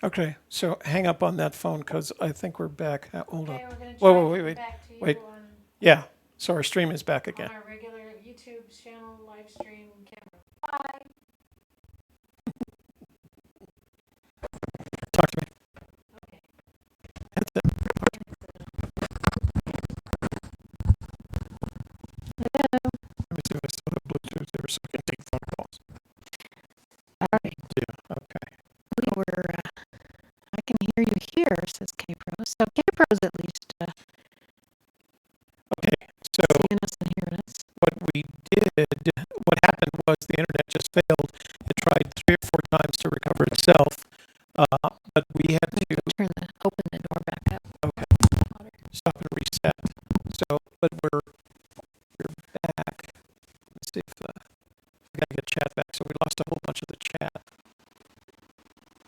Okay, so hang up on that phone because I think we're back. Hold on. Okay, we're going to Whoa, try whoa, to wait, get wait, back to you wait. on Yeah, so our stream is back again. our regular YouTube channel live stream camera. Bye. Talk to me. Okay. That's it. Let me see if I still have Bluetooth there so I can take phone calls. All right. Yeah, okay. I can hear you here, says K-Pro. So K-Pro's at least Okay, so seeing us and hearing us. what happened was the internet just failed. It tried 3 or 4 times to recover itself, but we had to Open the door back up. okay, stop and reset. So, but we're back. Let's see if we gotta get chat back. So we lost a whole bunch of the chat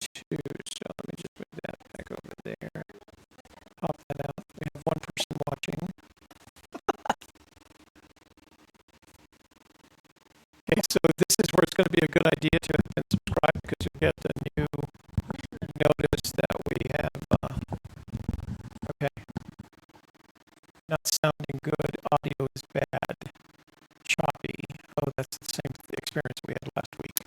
too. So let me just move that back over there. Pop that out. We have one person watching. Okay, so this is where it's going to be a good idea to have been subscribed because you get a new notice that we have. Okay, not sounding good. Audio is bad. Choppy. Oh, that's the same experience we had last week.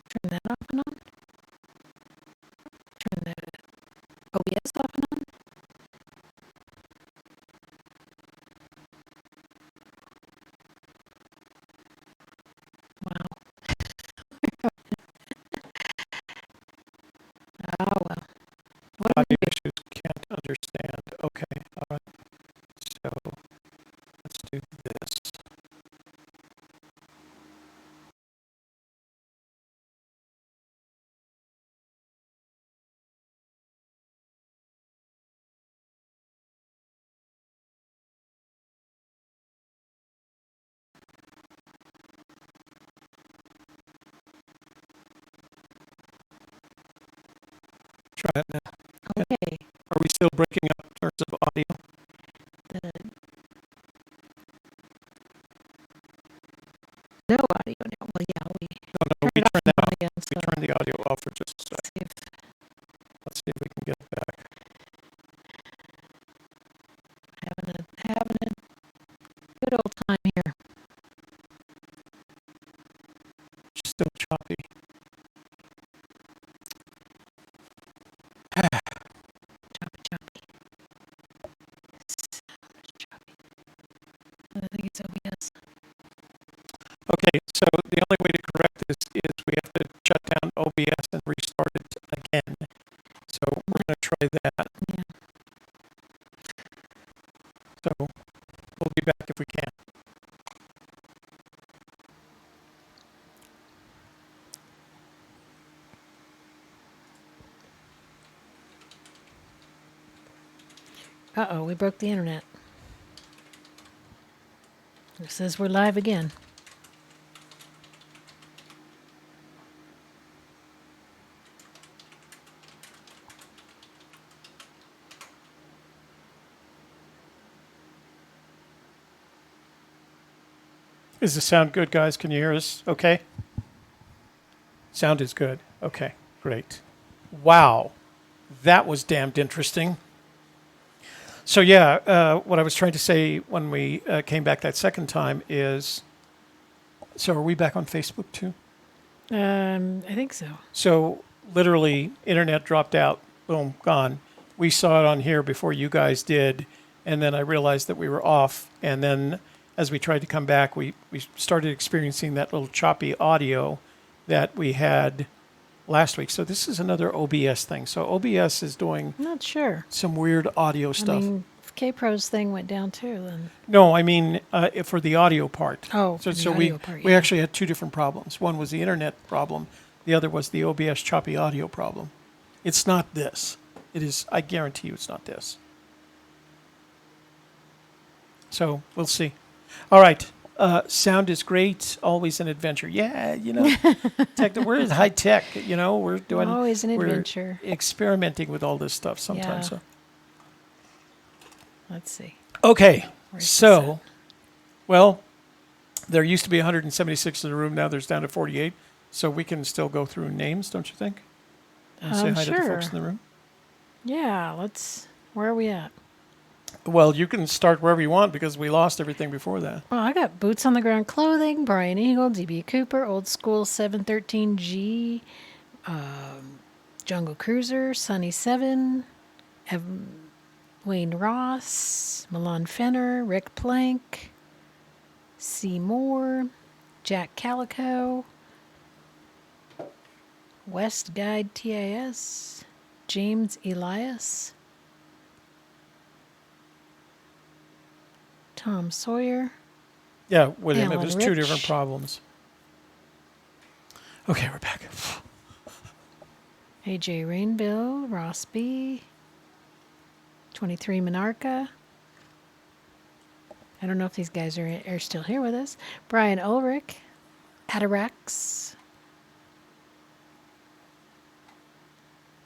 Turn that off and on. Turn the OBS off and on. Wow. Oh, well. What do we Audio do? issues, can't understand. Okay, all right. So let's do this. Try it now. Okay. Are we still breaking up in terms of audio? The no audio now. Well, yeah, we No, we turned turned it that off off. again. We So turned the audio off for just a sec. see if Let's see if we can get it back. having a good old time here. Still choppy. Choppy. So choppy. I think it's OBS. Okay, so the only way to correct this is we have to shut down OBS and restart it again. So we're going to try that. Yeah. So we'll be back if we can. Uh-oh, we broke the internet. It says we're live again. Is the sound good, guys? Can you hear us okay? Sound is good. Okay, great. Wow, that was damned interesting. So yeah, what I was trying to say when we came back that second time is, so are we back on Facebook too? I think so. So literally, internet dropped out, boom, gone. We saw it on here before you guys did, and then I realized that we were off. And then as we tried to come back, we started experiencing that little choppy audio that we had last week. So this is another OBS thing. So OBS is doing I'm not sure. some weird audio stuff. I mean, if K-Pro's thing went down too, then No, I mean for the audio part. oh, So, for the so audio we part, we yeah. actually had two different problems. One was the internet problem. The other was the OBS choppy audio problem. It's not this. It is. I guarantee you, it's not this. So we'll see. All right. Sound is great. Always an adventure. Yeah, you know, we're in high tech. You know, we're doing always an we're adventure. experimenting with all this stuff sometimes. Yeah. So. Let's see. Okay. Where's this So, well, There used to be 176 in the room. Now there's down to 48. So we can still go through names, don't you think? And say hi to the folks in the room. Yeah, where are we at? Well, you can start wherever you want because we lost everything before that. Oh, I got Boots on the Ground Clothing, Brian Eagle, DB Cooper, Old School 713G, Jungle Cruiser, Sunny 7, Wayne Ross, Milan Fenner, Rick Plank, C. Moore, Jack Calico, West Guide TAS, James Elias, Tom Sawyer. Yeah, with him, it Alan was two different Rich. problems. Okay, we're back. AJ Rainville, Ross B, 23 Monarca. I don't know if these guys are still here with us. Brian Ulrich, Atarax,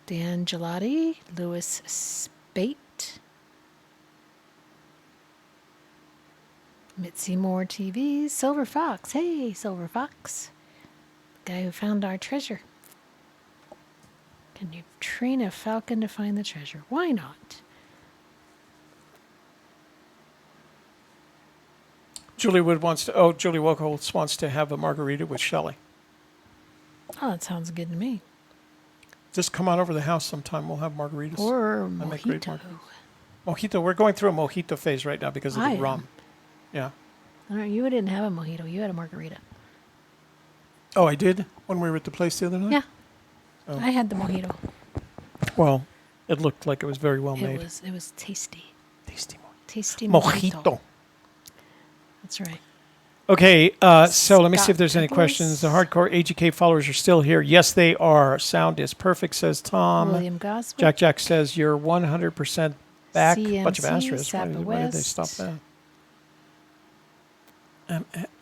Dan Gelati, Louis Spate, Mitzi Moore TV, Silver Fox. Hey, Silver Fox. Guy who found our treasure. Can you train a falcon to find the treasure? Why not? Julie Wilkholz wants to have a margarita with Shelley. Oh, that sounds good to me. Just come on over to the house sometime. We'll have margaritas. Or I make great mojito. Mojito. We're going through a mojito phase right now because of I the am. rum. Yeah. All right, you didn't have a mojito. You had a margarita. Oh, I did when we were at the place the other night? Yeah. Oh. I had the mojito. Well, it looked like it was very well made. It was tasty. Tasty Mojito. That's right. Okay, so let me see if there's any Scott questions. The Douglas. hardcore AGK followers are still here. Yes, they are. Sound is perfect, says Tom. William Goswick. Jack says you're 100% back. Bunch of CMC, asterisks. Why Sapa did they West. stop that?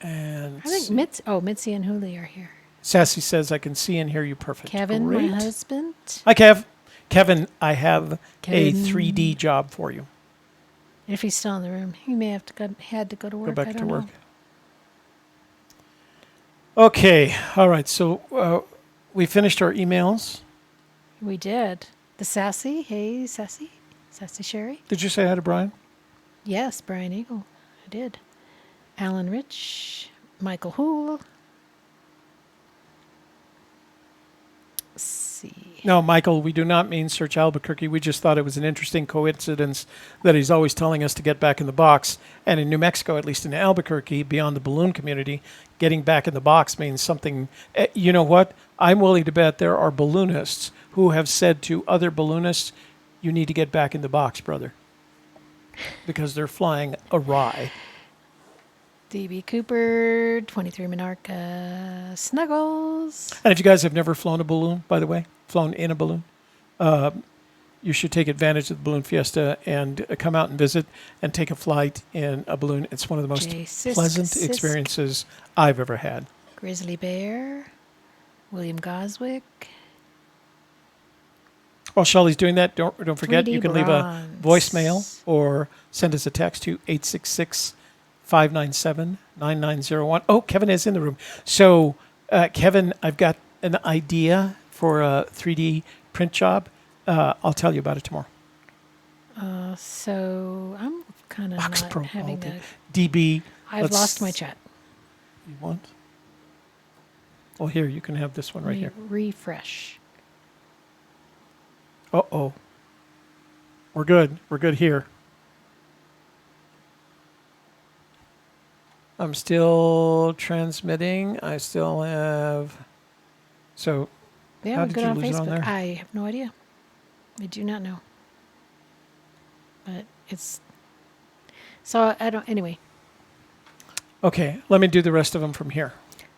And I think Mitzi and Huli are here. Sassy says, I can see and hear you perfect. Kevin, Great. my husband. Hi, Kev. Kevin, I have Kevin. a 3D job for you. If he's still in the room, he may have had to go to work. Go back I to don't work. know. Okay. All right. So we finished our emails. We did. The Sassy. Hey, Sassy. Sassy Sherry. Did you say hi to Brian? Yes, Brian Eagle. I did. Alan Rich. Michael Hool. See. No, Michael, we do not mean Search Albuquerque. We just thought it was an interesting coincidence that he's always telling us to get back in the box. And in New Mexico, at least in Albuquerque, beyond the balloon community, getting back in the box means something. You know what? I'm willing to bet there are balloonists who have said to other balloonists, you need to get back in the box, brother, because they're flying awry. DB Cooper, 23 Monarca, Snuggles. And if you guys have never flown a balloon, by the way, flown in a balloon, you should take advantage of the Balloon Fiesta and come out and visit and take a flight in a balloon. It's one of the most pleasant experiences I've ever had. Grizzly Bear, William Goswick. While Shelley's doing that, don't forget 3D you can leave a bronze. voicemail or send us a text to 866-597-9901. Oh, Kevin is in the room. So, Kevin, I've got an idea for a 3D print job. I'll tell you about it tomorrow. So I'm kind of Box not Pro having Multi. a... DB. I've lost my chat. You want? Well, here, you can have this one right here. Refresh. Uh-oh. We're good. We're good here. I'm still transmitting. I still have... So, Yeah, how we're did good you on lose it on Facebook. there? I have no idea. I do not know. But it's... So I don't... Anyway. Okay, let me do the rest of them from here.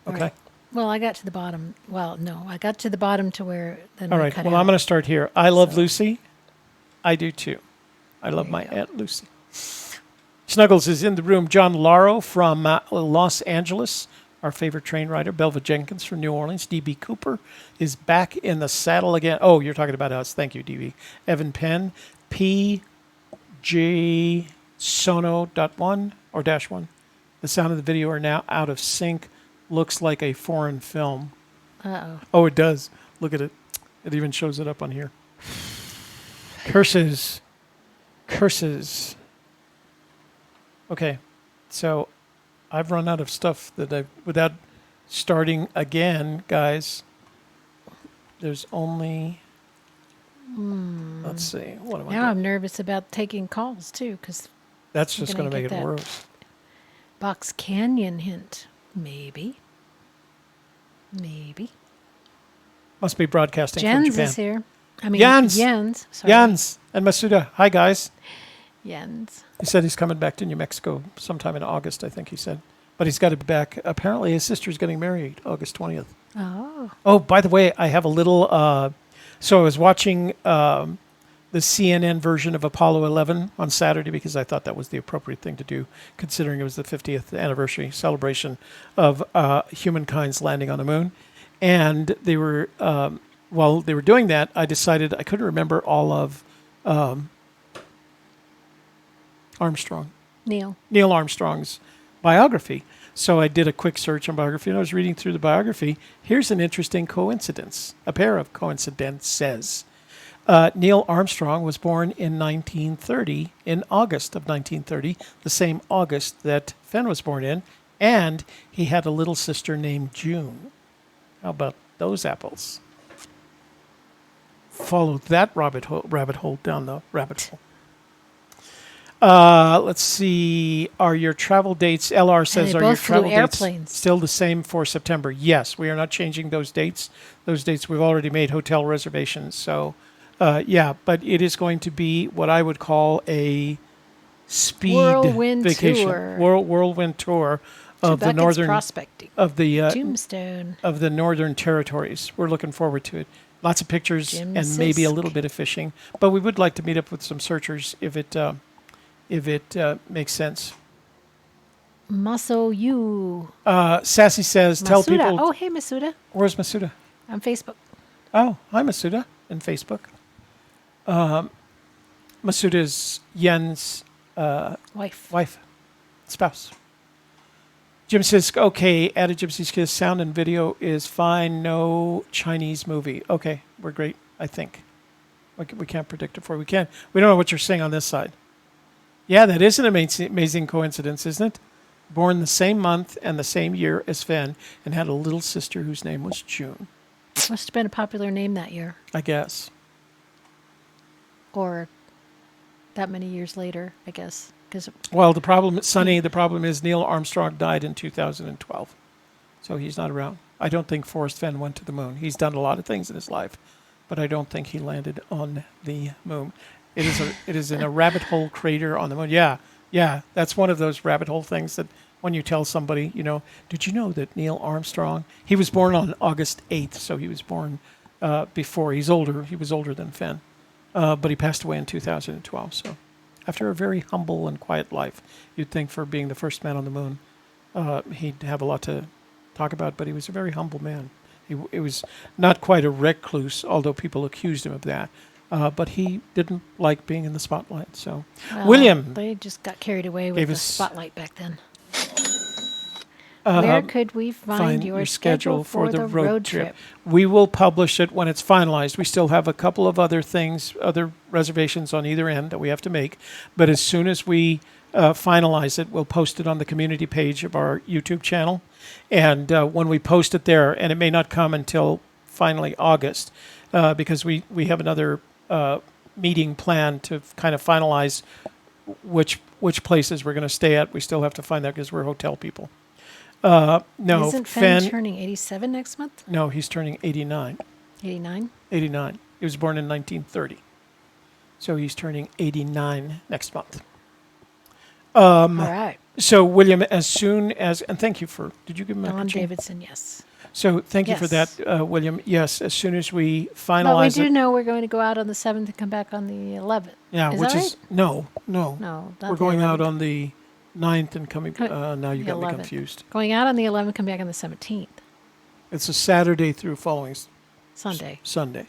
All Okay? right. Well, I got to the bottom. Well, no. I got to the bottom to where... Then All we right, cut well, out. I'm going to start here. I love So- Lucy. I do too. I love There my you go. Aunt Lucy. Snuggles is in the room. John Laro from Los Angeles, our favorite train rider. Belva Jenkins from New Orleans. DB Cooper is back in the saddle again. Oh, you're talking about us. Thank you, DB. Evan Penn. PJ Sono.1 or -1. The sound of the video are now out of sync. Looks like a foreign film. Uh-oh. Oh, it does. Look at it. It even shows it up on here. Curses. Curses. Okay. So I've run out of stuff without starting again, guys. There's only, let's see, what am I Now doing? I'm nervous about taking calls, too, because That's just gonna going to make get it that. worse. Box Canyon hint. Maybe. Maybe. Must be broadcasting from Jens Japan. is here. I mean, Jens! Jens. Sorry. Jans and Masuda. Hi, guys. Jens. He said he's coming back to New Mexico sometime in August, I think he said. But he's got to be back. Apparently, his sister's getting married August 20th. Oh. Oh, by the way, I have a little. So I was watching the CNN version of Apollo 11 on Saturday because I thought that was the appropriate thing to do, considering it was the 50th anniversary celebration of humankind's landing on the moon. And they were, while they were doing that, I decided I couldn't remember all of Armstrong. Neil Armstrong's biography. So I did a quick search on biography, and I was reading through the biography. Here's an interesting coincidence, a pair of coincidences. Neil Armstrong was born in 1930, in August of 1930, the same August that Fenn was born in, and he had a little sister named June. How about those apples? Follow that rabbit hole down the rabbit hole. Let's see. Are your travel dates, LR says, they are your both flew travel dates airplanes. still the same for September? Yes, we are not changing those dates. Those dates, we've already made hotel reservations. So, yeah, but it is going to be what I would call a speed Whirlwind vacation. tour. Whirlwind tour of the northern prospecting. of the Tombstone. of the Northern Territories. We're looking forward to it. Lots of pictures Jim and maybe a Sisk. little bit of fishing. But we would like to meet up with some searchers if it makes sense. Maso you. Sassy says, tell Masuda. people. Oh, hey, Masuda. Where's Masuda? On Facebook. Oh, hi, Masuda, in Facebook. Masuda's Yen's Wife. spouse. Jim says, okay, added Gypsy Kiss, sound and video is fine, no Chinese movie. Okay, we're great, I think. We can't predict it for you. We don't know what you're saying on this side. Yeah, that is an amazing coincidence, isn't it? Born the same month and the same year as Fenn, and had a little sister whose name was June, Must have been a popular name that year. I guess. Or that many years later, I guess. Well, the problem is Neil Armstrong died in 2012. So he's not around. I don't think Forrest Fenn went to the moon. He's done a lot of things in his life, but I don't think he landed on the moon. It is in a rabbit hole crater on the moon. Yeah. That's one of those rabbit hole things that when you tell somebody, did you know that Neil Armstrong, he was born on August 8th, so he was born before. He's older. He was older than Fenn, but he passed away in 2012, so. After a very humble and quiet life, you'd think for being the first man on the moon, he'd have a lot to talk about, but he was a very humble man. He was not quite a recluse, although people accused him of that, but he didn't like being in the spotlight. So, William. They just got carried away with gave the us- spotlight back then. Where could we find your schedule for the road trip? We will publish it when it's finalized. We still have a couple of other things, other reservations on either end that we have to make. But as soon as we finalize it, we'll post it on the community page of our YouTube channel. And when we post it there, and it may not come until finally August, because we have another meeting planned to kind of finalize which places we're going to stay at. We still have to find that because we're hotel people. No, Isn't Fenn turning 87 next month? No, he's turning 89. 89? 89. He was born in 1930. So he's turning 89 next month. All right. So, William, as soon as, and thank you for, did you give him a Don pitching? Davidson, yes. So thank you for Yes. that, William. Yes, as soon as we But we finalize do it. know we're going to go out on the 7th and come back on the 11th. Yeah, Is which that is, no. No, not We're the going out 11th. on the 9th and coming, now you The got me 11th. confused. Going out on the 11th, come back on the 17th. It's a Saturday through following Sunday. Sunday.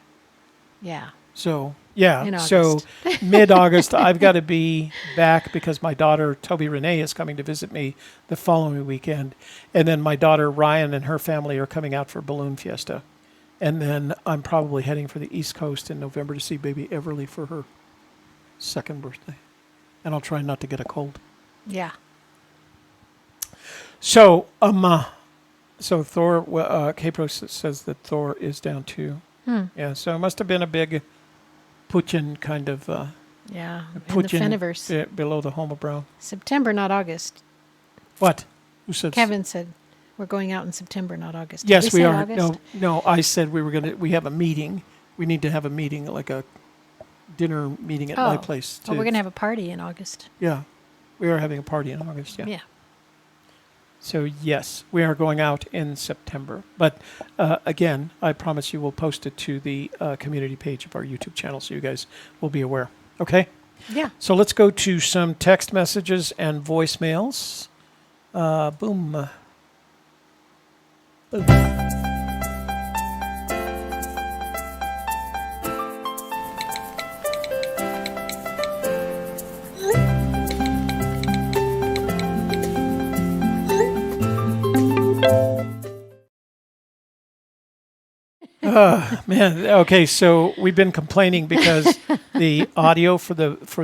Yeah. So, yeah. In So, August. mid-August, I've got to be back because my daughter, Toby Renee, is coming to visit me the following weekend. And then my daughter, Ryan, and her family are coming out for Balloon Fiesta. And then I'm probably heading for the East Coast in November to see baby Everly for her second birthday. And I'll try not to get a cold. Yeah. So, so Thor, Kpro says that Thor is down too. Yeah, so it must have been a big Putin kind of Yeah. In the Putin Fenniverse. below the Homa Brown. September, not August. What? Who said? Kevin said we're going out in September, not August. Did Yes, we say are. August? No. I said we have a meeting. We need to have a meeting, like a dinner meeting at my place. Oh, we're going to have a party in August. Yeah, we are having a party in August. Yeah. Yeah. So yes, we are going out in September. But again, I promise you, we'll post it to the community page of our YouTube channel, so you guys will be aware. Okay. Yeah. So let's go to some text messages and voicemails. Boom. Man, okay, so we've been complaining because the audio for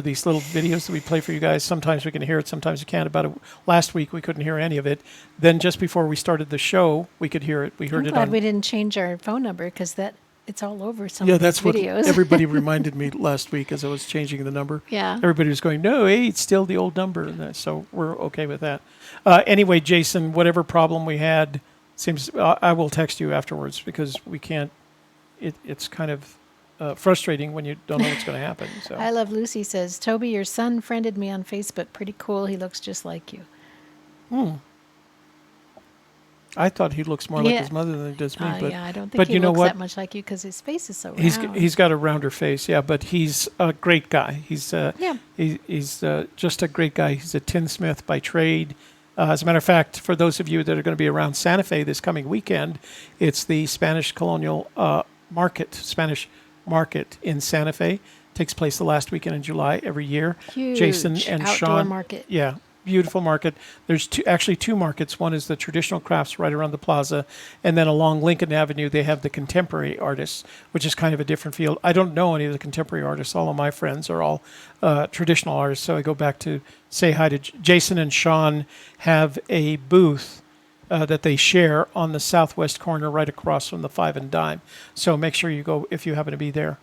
these little videos that we play for you guys, sometimes we can hear it, sometimes we can't. Last week we couldn't hear any of it. Then just before we started the show, we could hear it. We heard I'm it glad on. we didn't change our phone number because it's all over some Yeah, of that's these videos. what everybody reminded me last week as I was changing the number. Yeah. Everybody was going, no, hey, it's still the old number. And so we're okay with that. Anyway, Jason, whatever problem we had, seems I will text you afterwards because we can't. It's kind of frustrating when you don't know what's going to happen. So I Love Lucy says, Toby, your son friended me on Facebook. Pretty cool. He looks just like you. I thought he looks more like his mother than he does me. But yeah, I don't think but he you know looks what? that much like you because his face is so round. He's got a rounder face, yeah. But he's a great guy. He's he's just a great guy. He's a tinsmith by trade. As a matter of fact, for those of you that are going to be around Santa Fe this coming weekend, it's the Spanish Colonial Spanish market in Santa Fe. Takes place the last weekend in July every year. Huge Jason and outdoor Sean. market. Yeah, beautiful market. There's two markets. One is the traditional crafts right around the plaza, and then along Lincoln Avenue they have the contemporary artists, which is kind of a different field. I don't know any of the contemporary artists. All of my friends are all traditional artists. So I go back to say hi to Jason and Sean. Have a booth that they share on the southwest corner right across from the Five and Dime. So make sure you go if you happen to be there.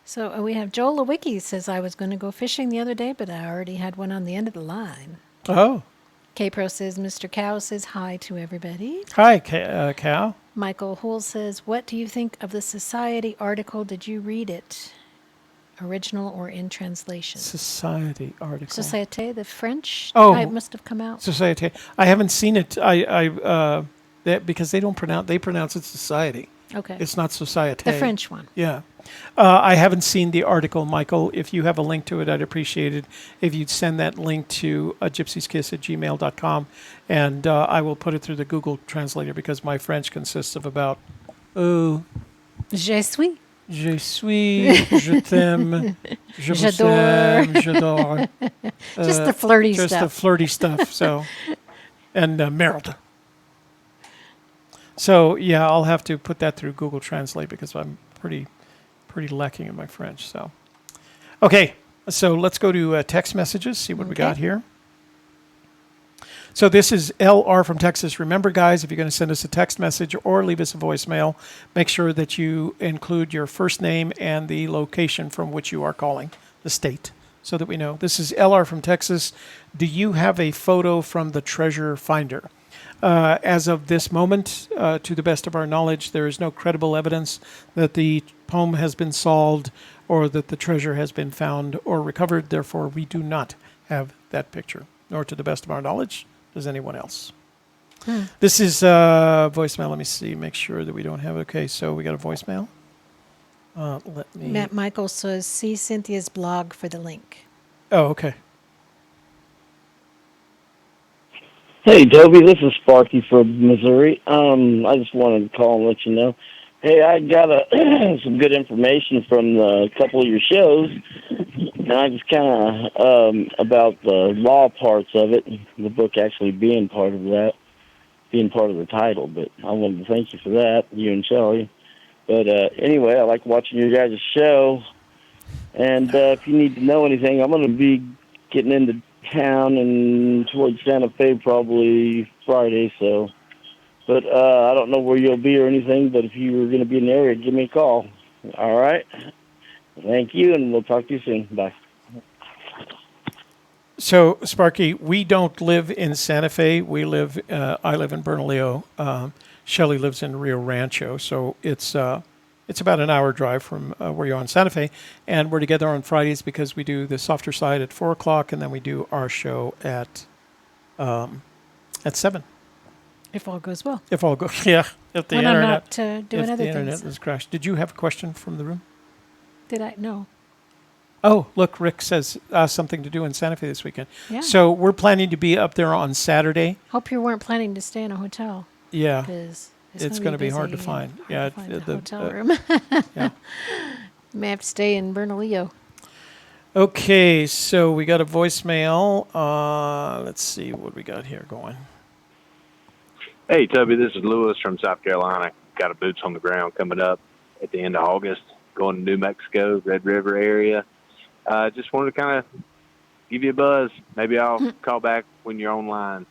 So we have Joel Lewicki says, I was going to go fishing the other day, but I already had one on the end of the line. Oh. K-Pro says, Mr. Cow says hi to everybody. Hi, Cal. Michael Houle says, what do you think of the Society article? Did you read it? Original or in translation? Society article. Société, the French Oh. must have come out. Society. I haven't seen it. Because they don't pronounce. They pronounce it society. Okay. It's not society. The French one. Yeah. I haven't seen the article, Michael. If you have a link to it, I'd appreciate it if you'd send that link to gypsieskiss@gmail.com, and I will put it through the Google Translator because my French consists of about, Je suis. je suis, je t'aime, je vous J'adore. aime, j'adore. Just the flirty Just stuff. the flirty stuff. So, and merde. So yeah, I'll have to put that through Google Translate because I'm pretty lacking in my French. So, okay, so let's go to text messages. See what we got here. So this is LR from Texas. Remember, guys, if you're going to send us a text message or leave us a voicemail, make sure that you include your first name and the location from which you are calling, the state, so that we know. This is LR from Texas. Do you have a photo from the treasure finder? As of this moment, to the best of our knowledge, there is no credible evidence that the poem has been solved or that the treasure has been found or recovered. Therefore, we do not have that picture, nor to the best of our knowledge does anyone else. This is voicemail. Let me see, make sure that we don't have it. Okay, so we got a voicemail. Let me. Matt Michael says, see Cynthia's blog for the link. Oh, okay. Hey, Toby, this is Sparky from Missouri. I just wanted to call and let you know, Hey, I got some good information from a couple of your shows, and I just kind of about the law parts of it, the book actually being part of that, being part of the title. But I wanted to thank you for that, you and Shelley. But anyway, I like watching your guys' show, and if you need to know anything, I'm going to be getting into town and towards Santa Fe probably Friday, so. But I don't know where you'll be or anything, but if you're going to be in the area, give me a call. All right? Thank you, and we'll talk to you soon. Bye. So, Sparky, we don't live in Santa Fe. I live in Bernalillo. Shelley lives in Rio Rancho, so it's about an hour drive from where you are in Santa Fe. And we're together on Fridays because we do the softer side at 4:00, and then we do our show at 7. If all goes well. If all goes, yeah. If the When I'm internet, not doing if other the internet things. has crashed. Did you have a question from the room? Did I? No. Oh, look, Rick says something to do in Santa Fe this weekend. Yeah. So we're planning to be up there on Saturday. Hope you weren't planning to stay in a hotel. Yeah. Because It's going to be hard to find. Yeah, find the hotel room. yeah. May have to stay in Bernalillo. Okay, so we got a voicemail. Let's see what we got here going. Hey, Toby, this is Lewis from South Carolina. Got a boots on the ground coming up at the end of August, going to New Mexico, Red River area. Just wanted to kind of give you a buzz. Maybe I'll call back when you're online.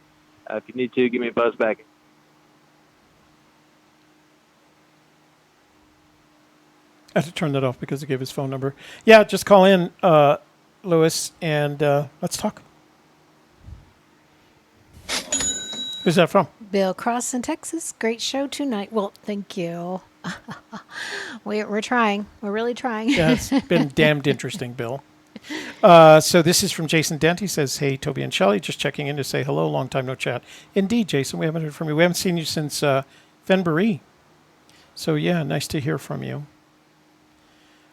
If you need to, give me a buzz back. I had to turn that off because it gave his phone number. Yeah, just call in, Lewis, and let's talk. Who's that from? Bill Cross in Texas. Great show tonight. Well, thank you. We're trying. We're really trying. Yeah, it's been damned interesting, Bill. So this is from Jason Dent. He says, hey, Toby and Shelley, just checking in to say hello. Long time no chat. Indeed, Jason, we haven't heard from you. We haven't seen you since Fenn. So, yeah, nice to hear from you.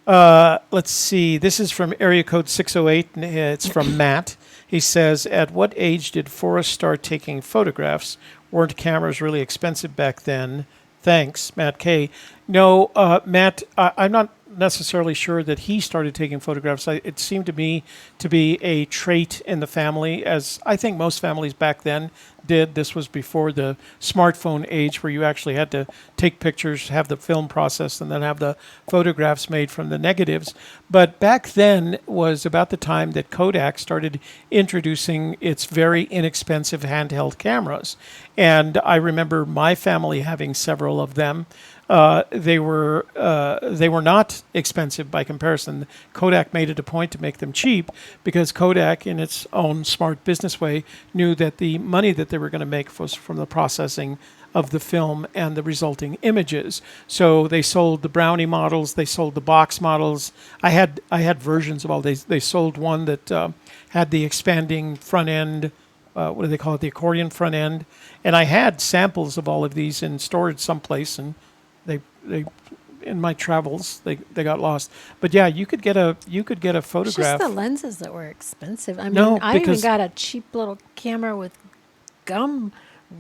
Let's see. This is from area code 608. And it's from Matt. He says, at what age did Forrest start taking photographs? Weren't cameras really expensive back then? Thanks, Matt K. No, Matt, I'm not necessarily sure that he started taking photographs. It seemed to me to be a trait in the family, as I think most families back then did. This was before the smartphone age where you actually had to take pictures, have the film processed, and then have the photographs made from the negatives. But back then was about the time that Kodak started introducing its very inexpensive handheld cameras. And I remember my family having several of them. They were not expensive by comparison. Kodak made it a point to make them cheap because Kodak, in its own smart business way, knew that the money that they were going to make was from the processing of the film and the resulting images. So they sold the Brownie models, they sold the box models. I had versions of all these. They sold one that had the expanding front end. What do they call it? The accordion front end. And I had samples of all of these in storage someplace, and they in my travels they got lost. But yeah, you could get a It's photograph. just the lenses that were expensive. I mean, No, I even because- got a cheap little camera with gum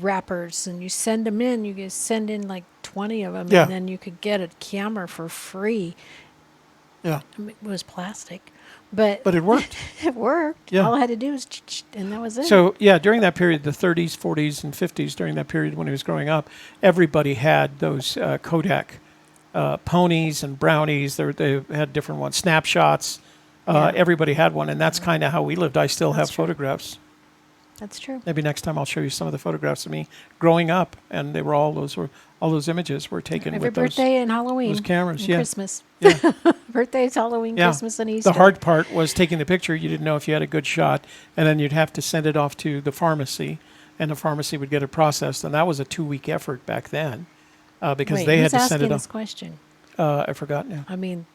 wrappers, and you send them in. You just send in like 20 of them, Yeah. and then you could get a camera for free. Yeah, I mean, it was plastic, but but it worked. it worked. Yeah. All I had to do was, and that was it. So yeah, during that period, the 30s, 40s, and 50s, during that period when he was growing up, everybody had those Kodak ponies and brownies. They had different ones, snapshots. Yeah. Everybody had one, and that's kind of how we lived. I still have That's true. photographs. That's true. Maybe next time I'll show you some of the photographs of me growing up, and they were all those images were taken Every with those. birthday and Halloween, those cameras, and yeah. Christmas. Yeah. Birthdays, Halloween, Yeah. Christmas, and Easter. The hard part was taking the picture. You didn't know if you had a good shot, and then you'd have to send it off to the pharmacy, and the pharmacy would get it processed, and that was a 2-week effort back then, because Wait, they had who's to send asking it this off. question? I forgot now. I mean,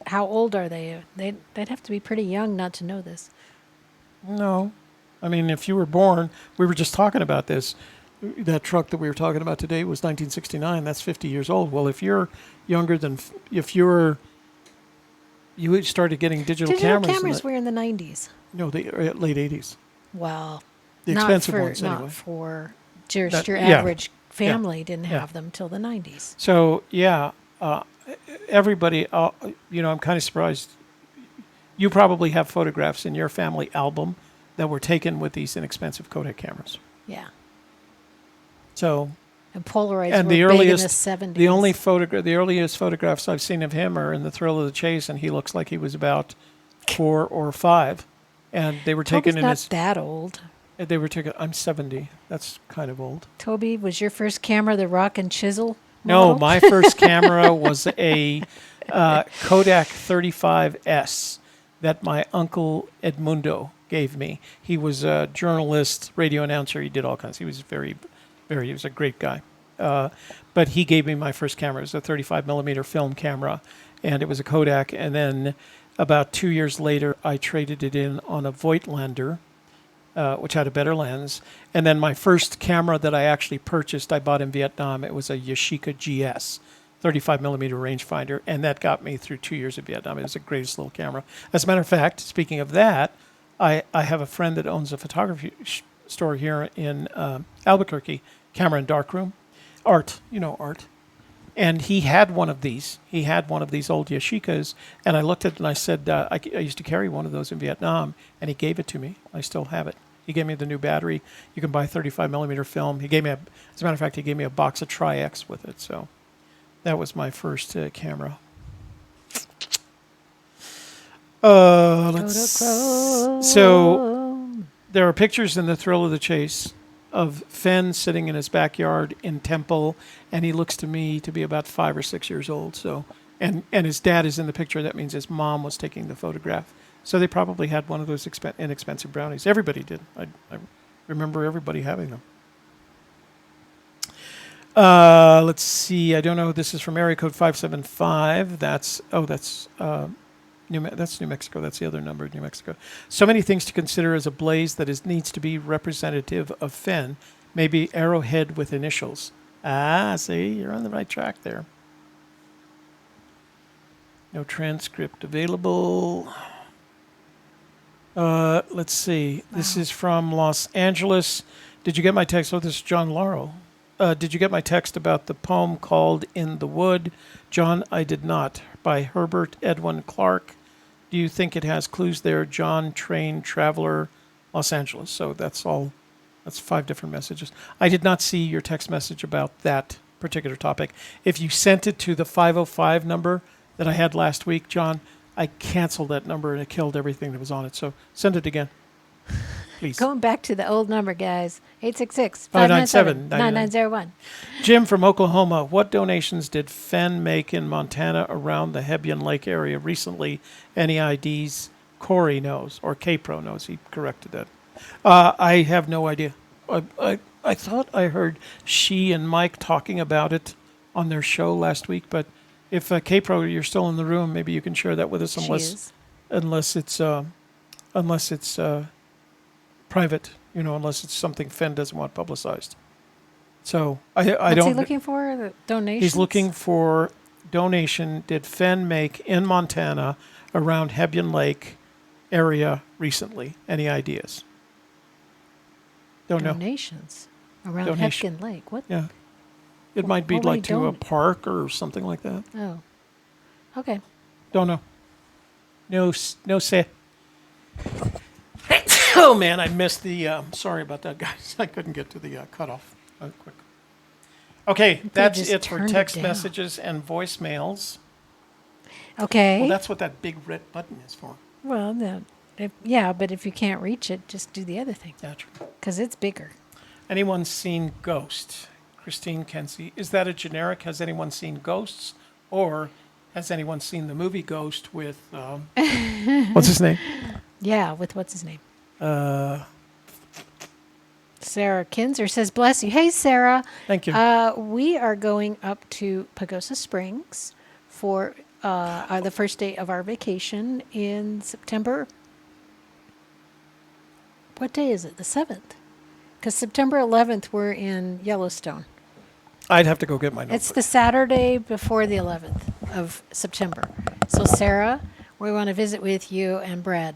how old are they? They'd have to be pretty young not to know this. No, I mean if you were born, we were just talking about this. That truck that we were talking about today was 1969. That's 50 years old. Well, if you're younger than, you started getting digital cameras. cameras were in the 90s. No, the late 80s. Well, The not expensive for, ones, anyway. Not for just That- your yeah. average family didn't Yeah. have them till the 90s. So yeah, everybody, I'm kind of surprised. You probably have photographs in your family album that were taken with these inexpensive Kodak cameras. Yeah. So, And Polaroids and were the big in the earliest, 70s. the earliest photographs I've seen of him are in the Thrill of the Chase, and he looks like he was about 4 or 5, and they were Toby's taken in not his. that old. They were taken. I'm 70. That's kind of old. Toby, was your first camera the rock and chisel No, model? my first camera was a Kodak 35S that my uncle Edmundo gave me. He was a journalist, radio announcer. He did all kinds. He was he was a great guy. But he gave me my first camera. It was a 35 millimeter film camera, and it was a Kodak. And then about 2 years later, I traded it in on a Voigtlander, which had a better lens. And then my first camera that I actually purchased, I bought in Vietnam. It was a Yashica GS, 35 millimeter rangefinder, and that got me through 2 years of Vietnam. It was the greatest little camera. As a matter of fact, speaking of that, I have a friend that owns a photography store here in Albuquerque, Camera and Darkroom, Art, Art. And he had one of these. He had one of these old Yashicas, and I looked at it and I said, I used to carry one of those in Vietnam, and he gave it to me. I still have it. He gave me the new battery. You can buy 35 millimeter film. He gave me as a matter of fact, he gave me a box of Tri-X with it. So that was my first camera. So there are pictures in the Thrill of the Chase of Fenn sitting in his backyard in Temple, and he looks to me to be about 5 or 6 years old. So, and his dad is in the picture. That means his mom was taking the photograph. So they probably had one of those inexpensive brownies. Everybody did. I remember everybody having them. Let's see. I don't know. This is from area code 575. That's New Mexico. That's the other number, New Mexico. So many things to consider as a blaze that needs to be representative of Fenn. Maybe arrowhead with initials. See, you're on the right track there. No transcript available. Let's see. Wow. This is from Los Angeles. Did you get my text? Oh, this is John Laurel. Did you get my text about the poem called In the Wood? John, I did not. By Herbert Edwin Clark. Do you think it has clues there? John, train, traveler, Los Angeles. So that's all. That's 5 different messages. I did not see your text message about that particular topic. If you sent it to the 505 number that I had last week, John, I canceled that number and it killed everything that was on it. So send it again, please. Going back to the old number, guys. 866-597-9901. Jim from Oklahoma. What donations did Fenn make in Montana around the Hebgen Lake area recently? Any IDs? Corey knows, or K-Pro knows. He corrected that. I have no idea. I thought I heard she and Mike talking about it on their show last week, but if K-Pro, you're still in the room, maybe you can share that with us, unless it's private, unless it's something Fenn doesn't want publicized. So I don't. What's he looking for? The donations? He's looking for donation. Did Fenn make in Montana around Hebgen Lake area recently? Any ideas? Don't know. Donations around Hebgen Lake. What? Yeah. It might be like to a park or something like that. Oh. Okay. Don't know. No say. Oh, man, I missed the... sorry about that, guys. I couldn't get to the cutoff quick. Okay, that's it for text messages and voicemails. Okay. Well, that's what that big red button is for. Well, no. But if you can't reach it, just do the other thing. Yeah, true. Because it's bigger. Anyone seen Ghost? Christine Kenzie. Is that a generic? Has anyone seen Ghosts? Or has anyone seen the movie Ghost with... what's his name? Yeah, with what's his name? Sarah Kinzer says, bless you. Hey, Sarah. Thank you. We are going up to Pagosa Springs for the first day of our vacation in September. What day is it? The 7th. Because September 11th, we're in Yellowstone. I'd have to go get my notebook. It's the Saturday before the 11th of September. So, Sarah, we want to visit with you and Brad.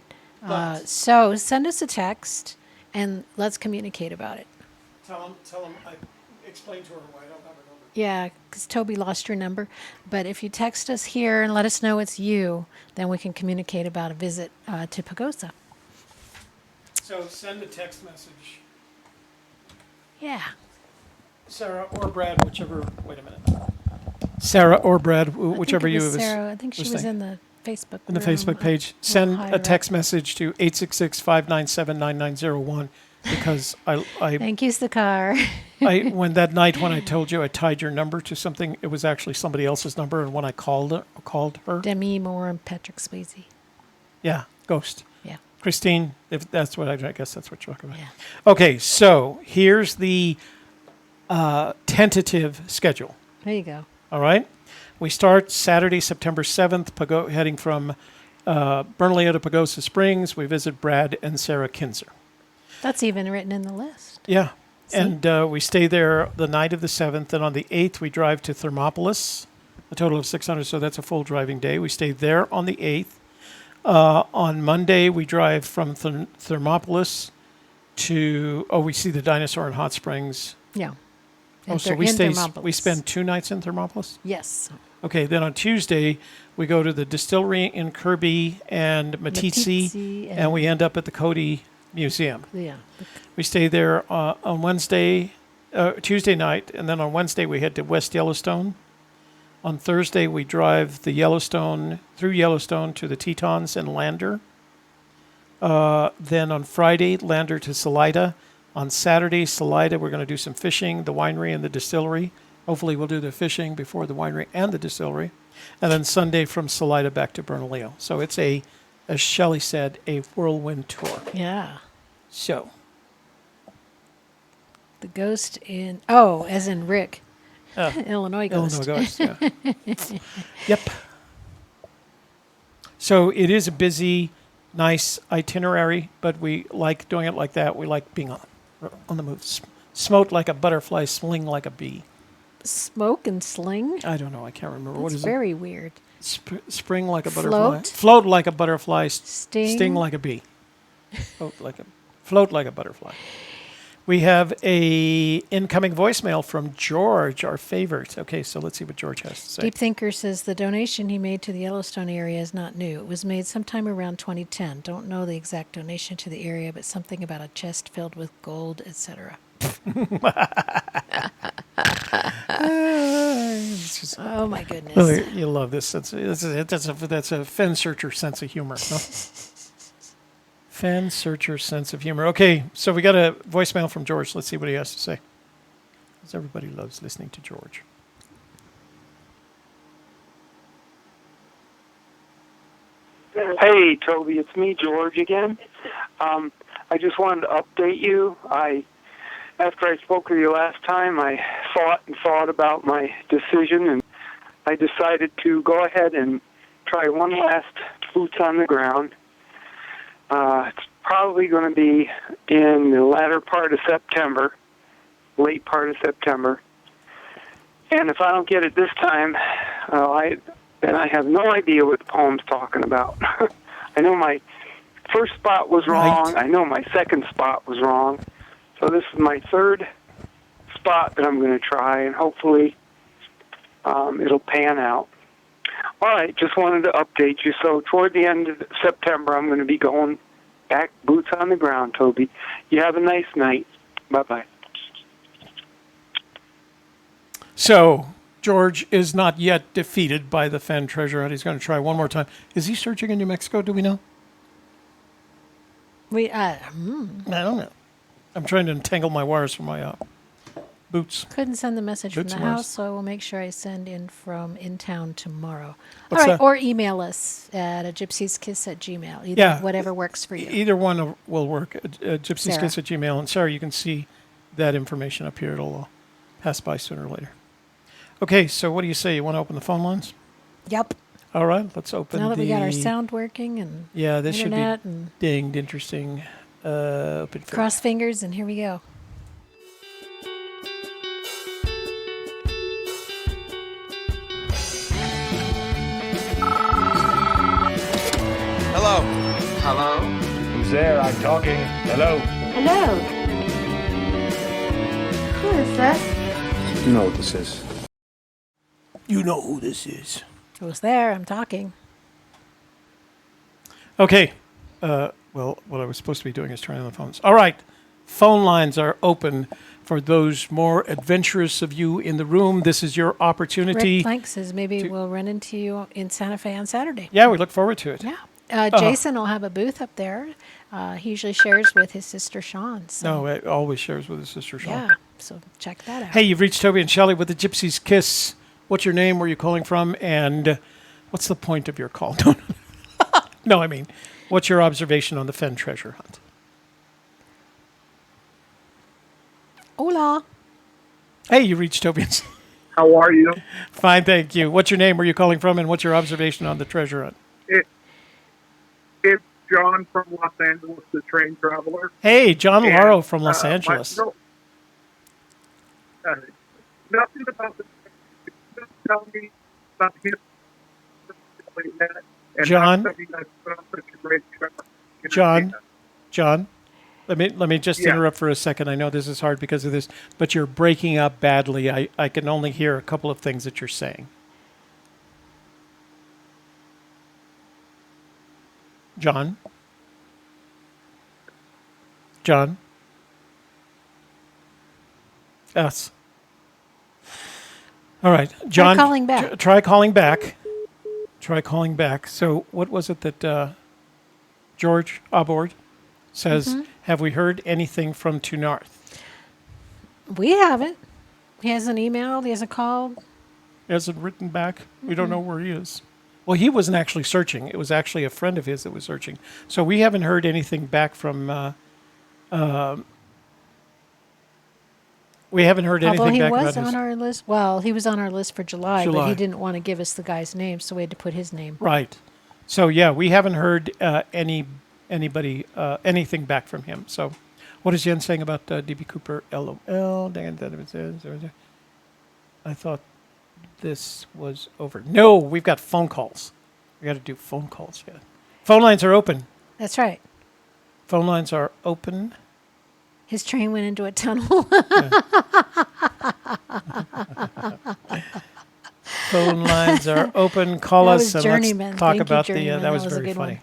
So send us a text and let's communicate about it. Tell them I explained to her why I don't have her number. Yeah, because Toby lost your number. But if you text us here and let us know it's you, then we can communicate about a visit to Pagosa. So send a text message, Yeah. Sarah or Brad, whichever. Wait a minute. Sarah or Brad, whichever I think it you was was. Sarah. I think she was saying. in the Facebook In the room, Facebook a page, little send higher a text up. message to 866-597-9901 because I Thank you, Sakar. when that night when I told you I tied your number to something, it was actually somebody else's number, and when I called her, Demi Moore and Patrick Swayze. yeah, ghost. Yeah. Christine, if that's what I guess that's what you're talking about. Yeah. Okay, so here's the tentative schedule. There you go. All right, we start Saturday, September 7th, heading from Bernalillo to Pagosa Springs. We visit Brad and Sarah Kinzer. That's even written in the list. Yeah. See? And we stay there the night of the 7th. And on the 8th, we drive to Thermopolis, a total of 600. So that's a full driving day. We stay there on the 8th. On Monday, we drive from Thermopolis to, we see the dinosaur in Hot Springs. Yeah. Oh, And so they're we in stay, Thermopolis. we spend 2 nights in Thermopolis? Yes. Okay, then on Tuesday, we go to the distillery in Kirby and Matitsi, and we end up at the Cody Museum. Yeah. We stay there on Tuesday night, and then on Wednesday we head to West Yellowstone. On Thursday we drive through Yellowstone to the Tetons and Lander. Then on Friday, Lander to Salida. On Saturday, Salida, we're going to do some fishing, the winery and the distillery. Hopefully we'll do the fishing before the winery and the distillery. And then Sunday from Salida back to Bernalillo. So it's as Shelley said, a whirlwind tour. Yeah. So. The ghost in, as in Rick. Illinois ghost. Illinois ghost, yeah. Yep. So it is a busy, nice itinerary, but we like doing it like that. We like being on the move. Smote like a butterfly, sling like a bee. Smoke and sling? I don't know. I can't remember. What That's is very weird. it? Spring like a butterfly. Float? Float like a butterfly. Sting? Like a bee. Float like a butterfly. We have a incoming voicemail from George, our favorite. Okay, so let's see what George has to say. Deep Thinker says the donation he made to the Yellowstone area is not new. It was made sometime around 2010. Don't know the exact donation to the area, but something about a chest filled with gold, etc. Oh my goodness. Oh, you love this. That's a Fenn Searcher sense of humor. No? Fenn Searcher sense of humor. Okay, so we got a voicemail from George. Let's see what he has to say. Because everybody loves listening to George. Hey, Toby, it's me, George, again. I just wanted to update you. After I spoke with you last time, I thought about my decision, and I decided to go ahead and try one last boots on the ground. It's probably going to be in the latter part of September, late part of September. And if I don't get it this time, then I have no idea what the poem's talking about. I know my first spot was wrong. Right. I know my second spot was wrong. So this is my third spot that I'm going to try, and hopefully it'll pan out. All right, just wanted to update you. So toward the end of September, I'm going to be going back boots on the ground, Toby. You have a nice night. Bye-bye. So George is not yet defeated by the Fenn treasure hunt. He's going to try one more time. Is he searching in New Mexico? Do we know? I don't know. I'm trying to entangle my wires from my boots. couldn't send the message Boots from the and house, wires. so I will make sure I send in from in town tomorrow. What's All right, that? or email us at a gypsieskiss@gmail. Either, Yeah. whatever works for you. Either one will work. Gypsyskiss Sarah. at Gmail. And Sarah, you can see that information up here. It'll pass by sooner or later. Okay, so what do you say? You want to open the phone lines? Yep. All right, let's open Now that the... we got our sound working and Yeah, this should be internet and dinged. Interesting. Open phone. cross fingers, and here we go. Hello. Hello? Who's there? I'm talking. Hello. Hello. Who is this? You know what this is. You know who this is. Who's there? I'm talking. Okay. Well, what I was supposed to be doing is turning on the phones. All right. Phone lines are open for those more adventurous of you in the room. This is your opportunity. Rick Plank says maybe we'll run into you in Santa Fe on Saturday. Yeah, we look forward to it. Yeah. Jason will have a booth up there. He usually shares with his sister Sean. So. No, it always shares with his sister Sean. Yeah, so check that out. Hey, you've reached Toby and Shelley with the Gypsy's Kiss. What's your name? Where are you calling from? And what's the point of your call? No, I mean, what's your observation on the Fenn treasure hunt? Hola. Hey, you reached Toby and Shelley. How are you? Fine, thank you. What's your name? Where are you calling from? And what's your observation on the treasure hunt? It's John from Los Angeles, the train traveler. Hey, John And, Lauro from Los Angeles. Nothing about the just tell me about his and John? how you guys put on such a great show. John, let me just Yeah. interrupt for a second. I know this is hard because of this, but you're breaking up badly. I can only hear a couple of things that you're saying. John? John? Us. All right. John, calling back. Try calling back. Try calling back. So what was it that George Abord says, have we heard anything from To North? We haven't. He hasn't emailed. He hasn't called. He hasn't written back. We don't know where he is. Well, he wasn't actually searching. It was actually a friend of his that was searching. So we haven't heard anything back from... we haven't heard anything Although he back was about his... on our list. Well, he was on our list for July, but July. he didn't want to give us the guy's name, so we had to put his name. Right. So, yeah, we haven't heard anybody, anything back from him. So what is Jen saying about D.B. Cooper? LOL. I thought this was over. No, we've got phone calls. We got to do phone calls yet. Phone lines are open. That's right. Phone lines are open. His train went into a tunnel. Phone lines are open. Call That us was and Journeyman. let's talk Thank you, about Journeyman. that was That was a very good funny.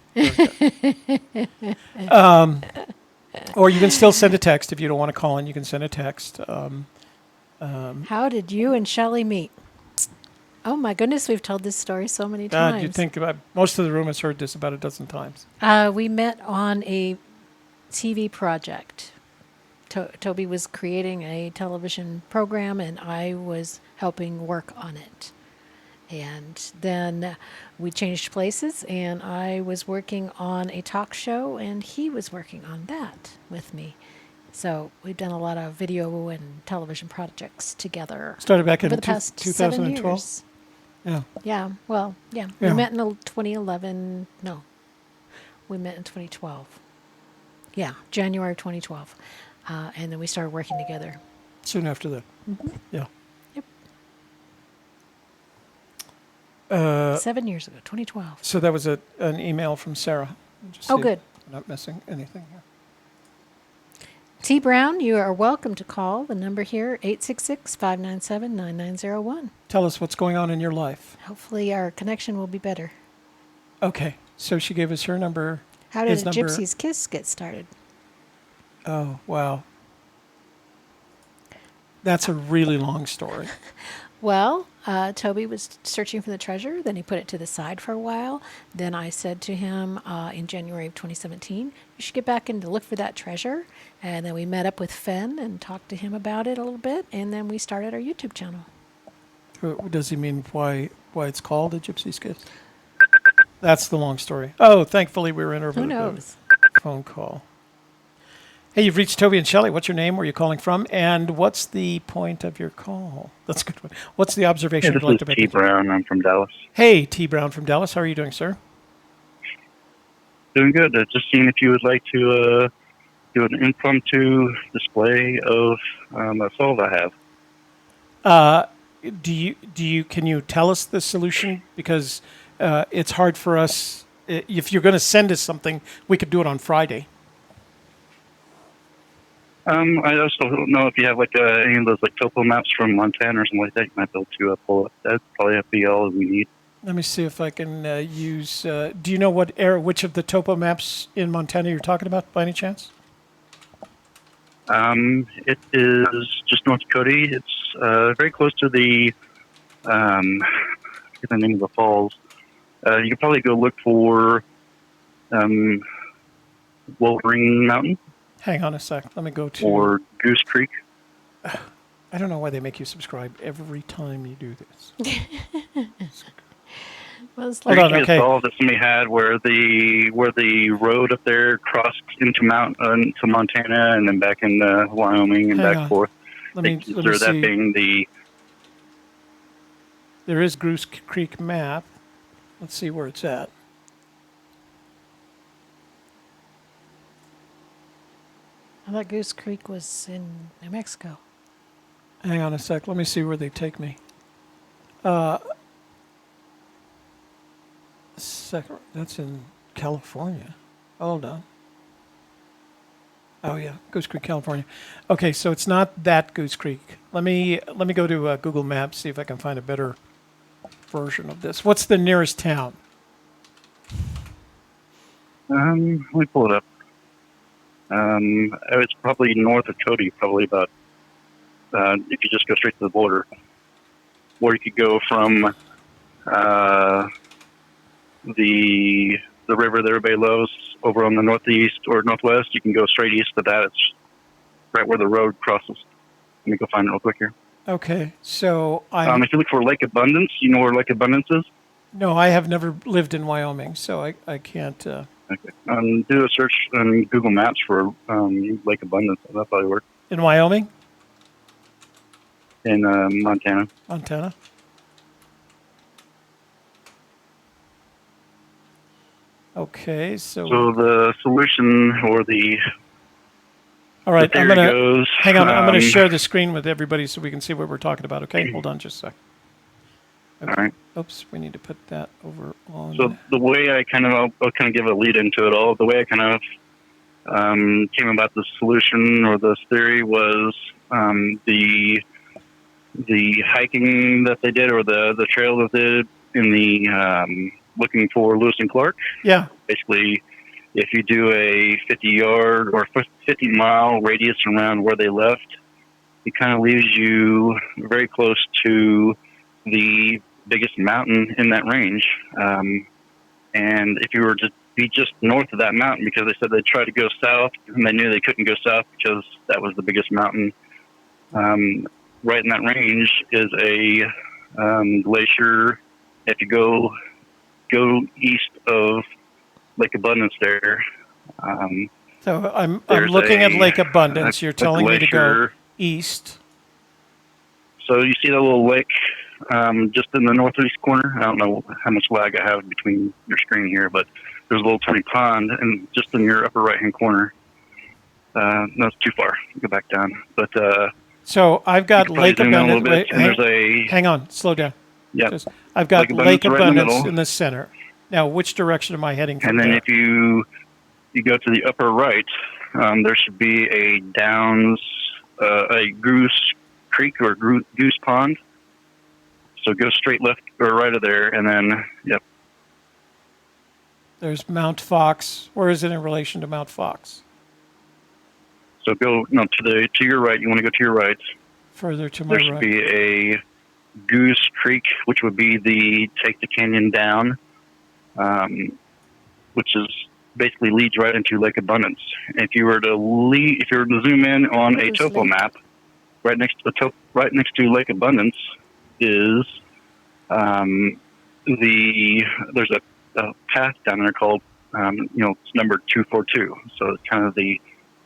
Or you can still send a text if you don't want to call in. You can send a text. How did you and Shelley meet? Oh my goodness, we've told this story so many God, times. you think about most of the room has heard this about a dozen times. We met on a TV project. Toby was creating a television program, and I was helping work on it. And then we changed places, and I was working on a talk show, and he was working on that with me. So we've done a lot of video and television projects together. Started back in over the past 7 2012. years. Yeah. Yeah, well, yeah. Yeah. We met in 2011. No, we met in 2012. Yeah, January 2012. And then we started working together. Soon after that. Yeah. Yep. 7 years ago, 2012. So that was an email from Sarah. Just Oh, see good. if we're not missing anything here. T. Brown, you are welcome to call. The number here, 866-597-9901. Tell us what's going on in your life. Hopefully our connection will be better. Okay. So she gave us her number. How did his a number. Gypsy's Kiss get started? Oh, wow. That's a really long story. Well, Toby was searching for the treasure. Then he put it to the side for a while. Then I said to him in January of 2017, you should get back in to look for that treasure. And then we met up with Fenn and talked to him about it a little bit. And then we started our YouTube channel. Does he mean why it's called a Gypsy's Kiss? That's the long story. Oh, thankfully we were in Who knows? phone call. Hey, you've reached Toby and Shelley. What's your name? Where are you calling from? And what's the point of your call? That's a good one. What's the observation This you'd like is to make? T. Brown. I'm from Dallas. Hey, T. Brown from Dallas. How are you doing, sir? Doing good. Just seeing if you would like to do an impromptu display of a solve I have. Can you tell us the solution? Because it's hard for us. If you're going to send us something, we could do it on Friday. I also don't know if you have like any of those like topo maps from Montana or something like that. You might be able to pull up. That'd probably be all we need. Let me see if I can use. Do you know which of the topo maps in Montana you're talking about, by any chance? It is just north of Cody. It's very close to the. I forget the name of the falls. You could probably go look for Wolverine Mountain Hang on a sec. Let me go to. or Goose Creek. I don't know why they make you subscribe every time you do this. Well, it's Hold like, on, There used to be okay. a falls that somebody had where the road up there crossed into to Montana and then back into Wyoming and Hang back on. forth. Let me Consider that see. being the. There is Goose Creek map. Let's see where it's at. I thought Goose Creek was in New Mexico. Hang on a sec. Let me see where they take me. Second, that's in California. Hold on. Oh yeah, Goose Creek, California. Okay, so it's not that Goose Creek. Let me go to Google Maps, see if I can find a better version of this. What's the nearest town? Let me pull it up. It's probably north of Cody, probably about. If you just go straight to the border, or you could go from the river that everybody loves over on the northeast or northwest. You can go straight east of that. It's right where the road crosses. Let me go find it real quick here. Okay, so If you look for Lake Abundance, you know where Lake Abundance is? no, I have never lived in Wyoming, so I can't. Okay. Do a search on Google Maps for Lake Abundance. That'll probably work. In Wyoming? In Montana. Montana? Okay, so the solution or the all right, the I'm theory gonna goes, hang on. I'm gonna share the screen with everybody so we can see what we're talking about. Okay, hold on just a sec. Okay. All right. Oops, we need to put that over on. So the way I'll kind of give a lead into it all. The way I kind of came about the solution or this theory was the hiking that they did or the trail that they did in the looking for Lewis and Clark. Yeah. Basically, if you do a 50-yard or 50-mile radius around where they left, it kind of leaves you very close to the biggest mountain in that range. And if you were to be just north of that mountain, because they said they'd try to go south, and they knew they couldn't go south because that was the biggest mountain, right in that range is a glacier. If you go east of Lake Abundance there. So I'm looking at Lake Abundance. You're telling me to go east. So you see that little lake just in the northeast corner? I don't know how much lag I have between your screen here, but there's a little tiny pond and just in your upper right-hand corner. No, it's too far. Go back down. But so I've got Lake Abundance. Wait, hang on, slow down. Yeah. I've got Lake Abundance right in the center. Now, which direction am I heading from and then there? if you go to the upper right, there should be a downs, a Goose Creek or Goose Pond. So go straight left or right of there, and then, yep. There's Mount Fox. Where is it in relation to Mount Fox? So to your right. You want to go to your right. Further to my right. There should be a Goose Creek, which would be take the canyon down, which is basically leads right into Lake Abundance. If you were to zoom in on a topo map, right next to Lake Abundance is there's a path down there called it's number 242. So it's kind of the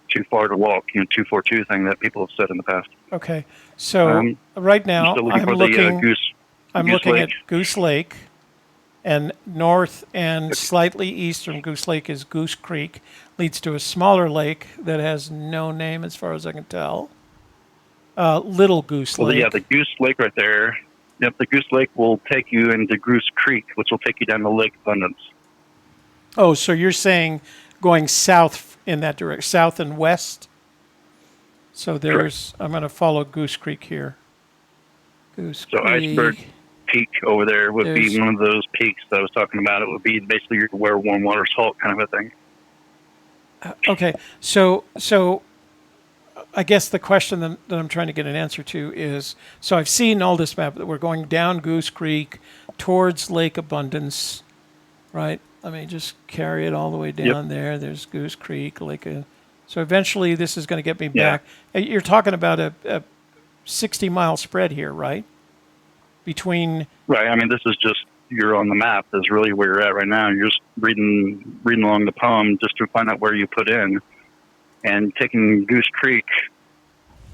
too far to walk, 242 thing that people have said in the past. Okay, so right now I'm looking at Goose Lake, and north and slightly east from Goose Lake is Goose Creek, leads to a smaller lake that has no name as far as I can tell. Little Goose Lake. Yeah, the Goose Lake right there. Yep, the Goose Lake will take you into Goose Creek, which will take you down to Lake Abundance. Oh, so you're saying going south in that direction, south and west? So there's, I'm going to follow Goose Creek here. Goose So Creek. Iceberg Peak over there would There's- be one of those peaks that I was talking about. It would be basically where warm water salt kind of a thing. Okay, so I guess the question that I'm trying to get an answer to is, so I've seen all this map that we're going down Goose Creek towards Lake Abundance, right? Let me just carry it all the way down there. There's Goose Creek, so eventually this is going to get me back. You're talking about a 60-mile spread here, right? Between Right. I mean, this is just, you're on the map is really where you're at right now. You're just reading along the poem just to find out where you put in, and taking Goose Creek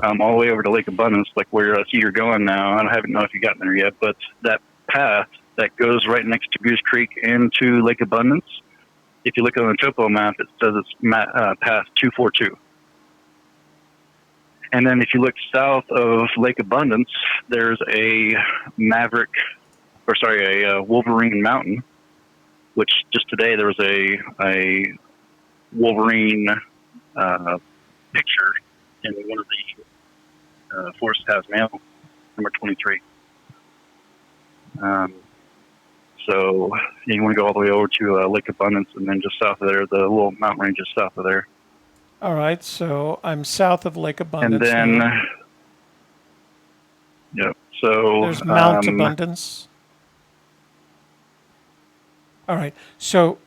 all the way over to Lake Abundance, like where I see you're going now. I haven't know if you've gotten there yet, but that path that goes right next to Goose Creek into Lake Abundance, if you look on the topo map, it says it's path 242. And then if you look south of Lake Abundance, there's a Wolverine Mountain, which just today there was a Wolverine picture in one of the Forest Has Mail, number 23. So you want to go all the way over to Lake Abundance, and then just south of there, the little mountain ranges south of there. all right, so I'm south of Lake Abundance. And then, now. so There's Mount Abundance. All right, so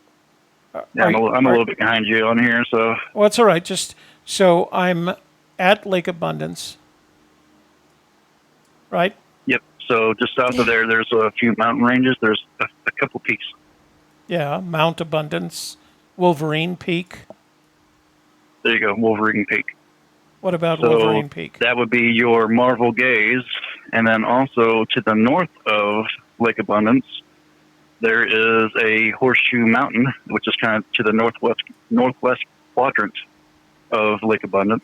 Yeah, I'm a little bit behind you on here, so. well, it's all right. Just so I'm at Lake Abundance, right? Yep. So just south of there, there's a few mountain ranges. There's a couple peaks. Yeah, Mount Abundance, Wolverine Peak. There you go, Wolverine Peak. What about So Wolverine Peak? that would be your Marvel Gaze, and then also to the north of Lake Abundance, there is a Horseshoe Mountain, which is kind of to the northwest quadrant of Lake Abundance.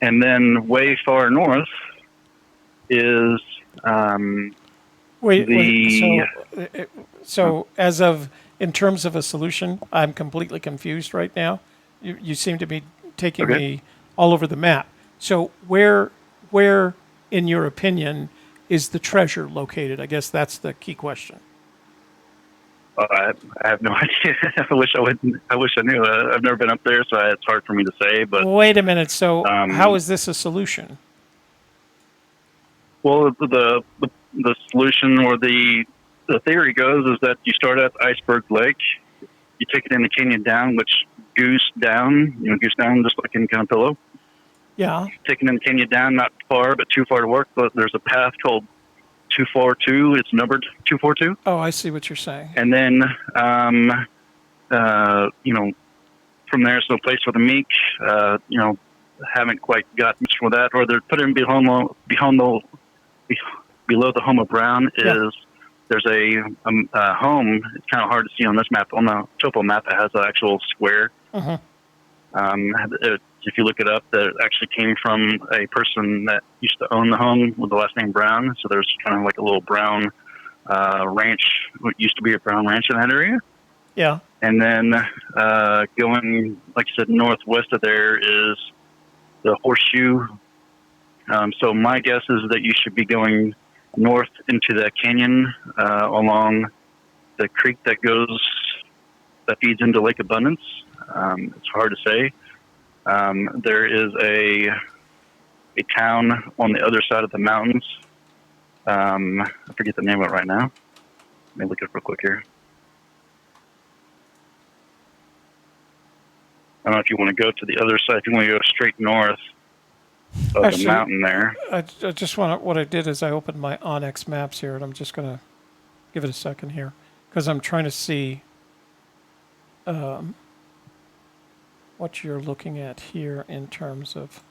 And then way far north is So as of in terms of a solution, I'm completely confused right now. You seem to be taking me all over the map. So where in your opinion is the treasure located? I guess that's the key question. I have no idea. I wish I knew. I've never been up there, so it's hard for me to say. But wait a minute. So how is this a solution? Well, the solution or the theory goes is that you start at Iceberg Lake, you take it in the canyon down, which goose down, just like in Campillo. Yeah. Taking in the canyon down, not far, but too far to walk. But there's a path called 242. It's numbered 242. Oh, I see what you're saying. And then, from there, it's no place for the meek. Haven't quite got much for that. Or they're put in below the home of Brown is there's a home. It's kind of hard to see on this map. On the topo map, it has an actual square. Uh-huh. If you look it up, that actually came from a person that used to own the home with the last name Brown. So there's kind of like a little Brown ranch. What used to be a Brown ranch in that area. Yeah. And then going, like I said, northwest of there is the Horseshoe. So my guess is that you should be going north into that canyon along the creek that feeds into Lake Abundance. It's hard to say. There is a town on the other side of the mountains. I forget the name of it right now. Let me look it up real quick here. I don't know if you want to go to the other side. If you want to go straight north of the mountain there. I just want what I did is I opened my Onyx maps here, and I'm just going to give it a second here because I'm trying to see what you're looking at here in terms of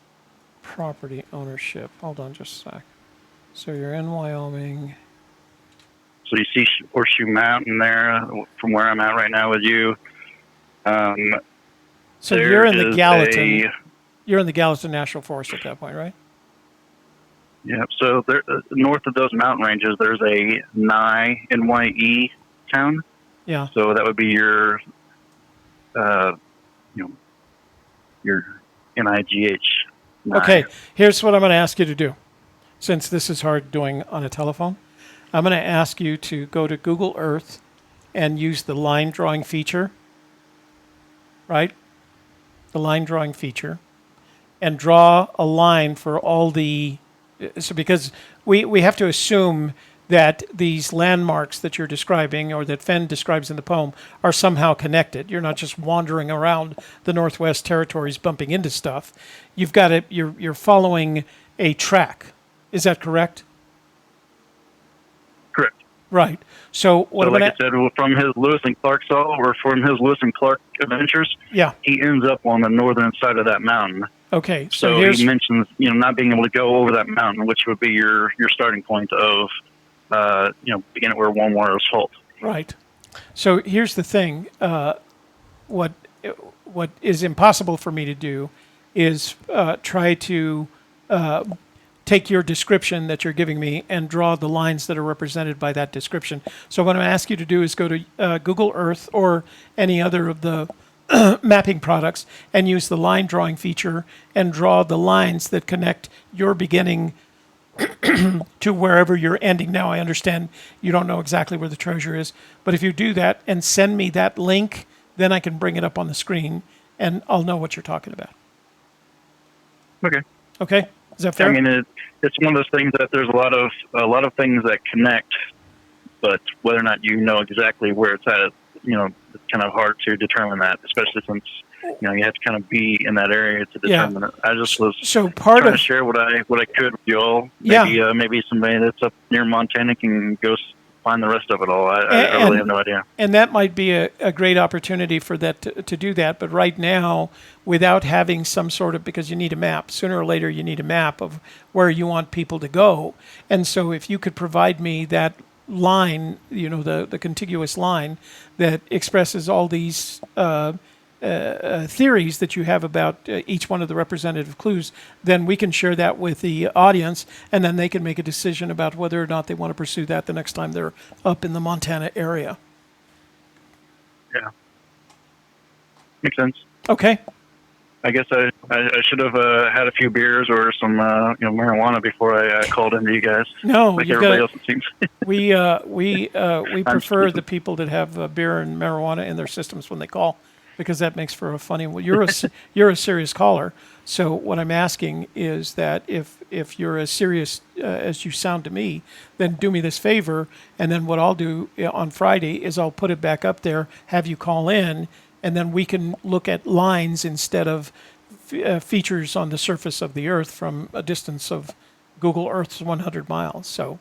property ownership. Hold on just a sec. So you're in Wyoming. So you see Horseshoe Mountain there from where I'm at right now with you. So you're in the Gallatin. You're in the Gallatin National Forest at that point, right? Yeah. So there, north of those mountain ranges, there's a NYE town. Yeah. So that would be your, your NIGH. Okay, here's what I'm going to ask you to do. Since this is hard doing on a telephone, I'm going to ask you to go to Google Earth and use the line drawing feature, right? The line drawing feature, and draw a line for all the, so because we have to assume that these landmarks that you're describing or that Fenn describes in the poem are somehow connected. You're not just wandering around the Northwest Territories bumping into stuff. You've got it, you're following a track. Is that correct? Correct. Right. So what So I'm like I said, from his Lewis and Clark saw, or from his Lewis and Clark adventures, yeah. he ends up on the northern side of that mountain. Okay. So he mentions, not being able to go over that mountain, which would be your starting point of, beginning where warm waters halt. Right. So here's the thing. What is impossible for me to do is try to take your description that you're giving me and draw the lines that are represented by that description. So what I'm going to ask you to do is go to Google Earth or any other of the mapping products and use the line drawing feature and draw the lines that connect your beginning to wherever you're ending. Now, I understand you don't know exactly where the treasure is, but if you do that and send me that link, then I can bring it up on the screen and I'll know what you're talking about. Okay. Okay? Is that fair? I mean, it's one of those things that there's a lot of things that connect, but whether or not you know exactly where it's at, it's kind of hard to determine that, especially since you have to kind of be in that area to determine it. I just was trying to share what I could with you all. Maybe maybe somebody that's up near Montana can go find the rest of it all. I really have no idea. And that might be a great opportunity for that to do that. But right now, without having some sort of, because you need a map, sooner or later you need a map of where you want people to go. And so if you could provide me that line, the contiguous line that expresses all these theories that you have about each one of the representative clues, then we can share that with the audience, and then they can make a decision about whether or not they want to pursue that the next time they're up in the Montana area. Yeah. Makes sense. Okay. I guess I should have had a few beers or some marijuana before I called into you guys. No, like everybody else, it seems. we prefer the people that have beer and marijuana in their systems when they call, because that makes for a funny. Well, you're a serious caller. So what I'm asking is that if you're as serious as you sound to me, then do me this favor, and then what I'll do on Friday is I'll put it back up there, have you call in, and then we can look at lines instead of features on the surface of the Earth from a distance of Google Earth's 100 miles. So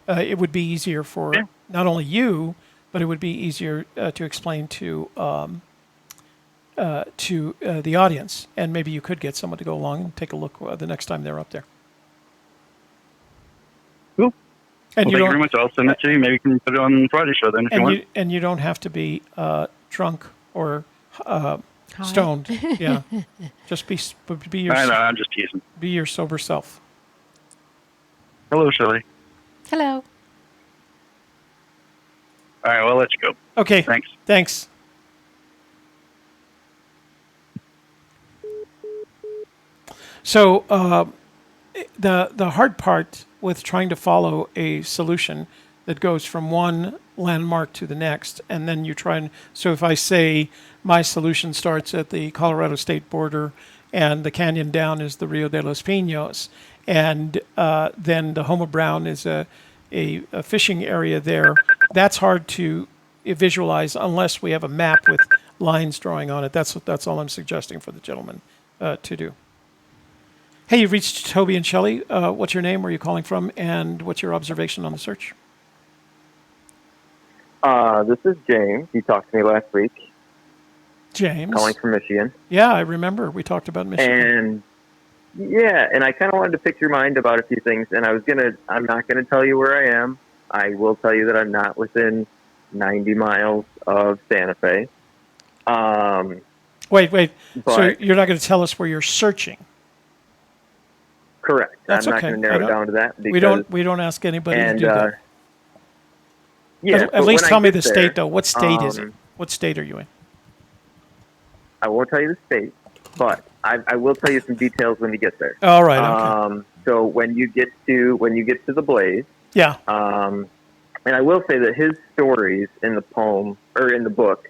it would be easier for not only you, but it would be easier to explain to the audience. And maybe you could get someone to go along and take a look the next time they're up there. Cool. And thank you very much. I'll send it to you. Maybe you can put it on Friday's show then if you want. And you don't have to be drunk or stoned. Yeah. Just be your. I know, I'm just teasing. Be your sober self. Hello, Shirley. Hello. All right, well, I'll let you go. Okay. Thanks. So the hard part with trying to follow a solution that goes from one landmark to the next, and then you try and, so if I say my solution starts at the Colorado state border and the canyon down is the Rio de los Pinos, and then the Homa Brown is a fishing area there, that's hard to visualize unless we have a map with lines drawing on it. That's all I'm suggesting for the gentleman to do. Hey, you've reached Toby and Shelley. What's your name? Where are you calling from? And what's your observation on the search? This is James. You talked to me last week. James. Calling from Michigan. Yeah, I remember. We talked about Michigan. And I kind of wanted to pick your mind about a few things. And I'm not going to tell you where I am. I will tell you that I'm not within 90 miles of Santa Fe. Wait. So you're not going to tell us where you're searching? Correct. That's I'm not going to narrow it down to that. Because, we don't ask anybody to do that. Yeah, at least tell me the state, though. What state is it? What state are you in? I won't tell you the state. but I will tell you some details when you get there. All right. Okay. So when you get to the Blaze, Yeah. and I will say that his stories in the poem or in the book,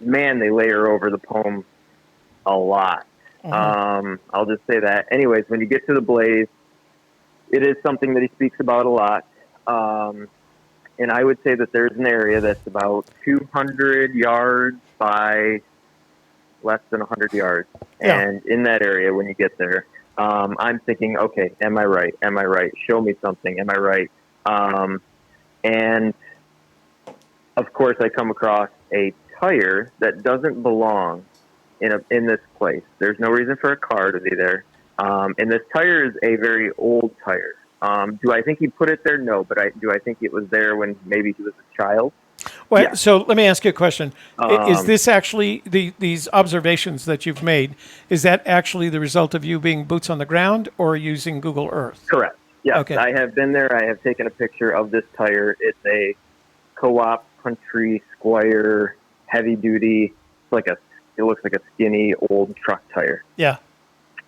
man, they layer over the poem a lot. I'll just say that. Anyways, when you get to the Blaze, it is something that he speaks about a lot. And I would say that there's an area that's about 200 yards by less than 100 yards. Yeah. And in that area, when you get there, I'm thinking, okay, am I right? Am I right? Show me something. Am I right? And of course, I come across a tire that doesn't belong in this place. There's no reason for a car to be there. And this tire is a very old tire. Do I think he put it there? No, but do I think it was there when maybe he was a child? Well, Yeah. so let me ask you a question. Is this actually, these observations that you've made, is that actually the result of you being boots on the ground or using Google Earth? Correct. Yeah, Okay. I have been there. I have taken a picture of this tire. It's a co-op country squire heavy duty. It looks like a skinny old truck tire. Yeah.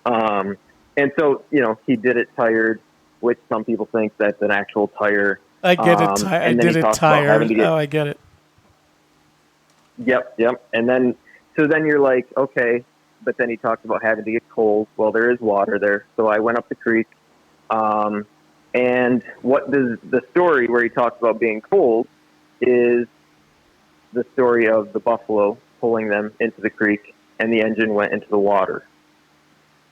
And so, he did it tired, which some people think that's an actual tire. I get it. I did it tired. Oh, I get it. Yep. And then you're like, okay, but then he talks about having to get cold. Well, there is water there. So I went up the creek. And what the story where he talks about being cold is the story of the buffalo pulling them into the creek and the engine went into the water.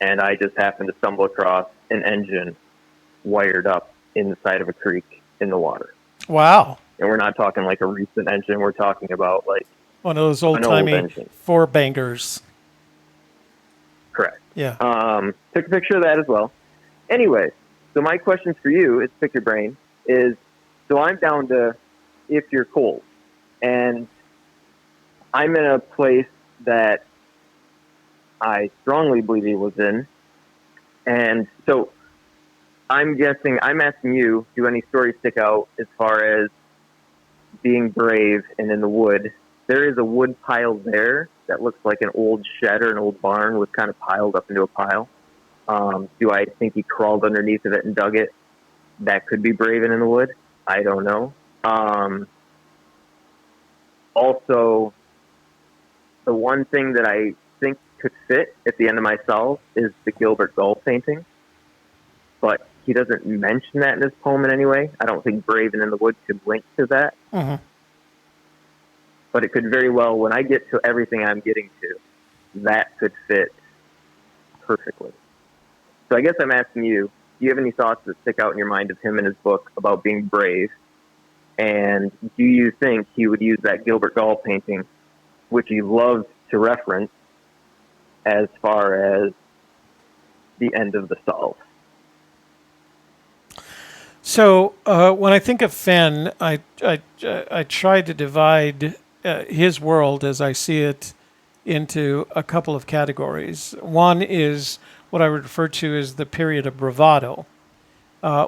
And I just happened to stumble across an engine wired up in the side of a creek in the water. Wow. And we're not talking like a recent engine. We're talking about like one of those old-timey four bangers. Correct. Yeah. Took a picture of that as well. Anyway, so my question for you is pick your brain is, so I'm down to if you're cold. And I'm in a place that I strongly believe he was in. And so I'm asking you, do any stories stick out as far as being brave and in the wood? There is a wood pile there that looks like an old shed or an old barn was kind of piled up into a pile. Do I think he crawled underneath of it and dug it? That could be brave and in the wood. I don't know. Also, the one thing that I think could fit at the end of my solve is the Gilbert Gull painting. But he doesn't mention that in his poem in any way. I don't think brave and in the wood could link to that. Mm-hmm. But it could very well, when I get to everything I'm getting to, that could fit perfectly. So I guess I'm asking you, do you have any thoughts that stick out in your mind of him in his book about being brave? And do you think he would use that Gilbert Gull painting, which he loves to reference, as far as the end of the solve? So when I think of Fenn, I try to divide his world as I see it into a couple of categories. One is what I would refer to as the period of bravado,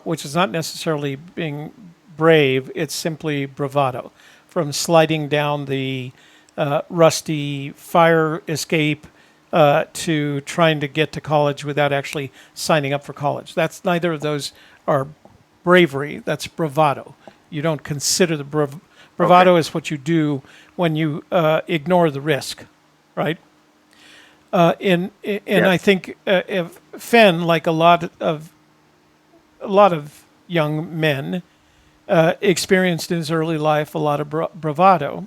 which is not necessarily being brave, it's simply bravado. From sliding down the rusty fire escape to trying to get to college without actually signing up for college. Neither of those are bravery, that's bravado. You don't consider the bravado as what you do when you ignore the risk, right? And I think if Fenn, like a lot of young men, experienced in his early life a lot of bravado.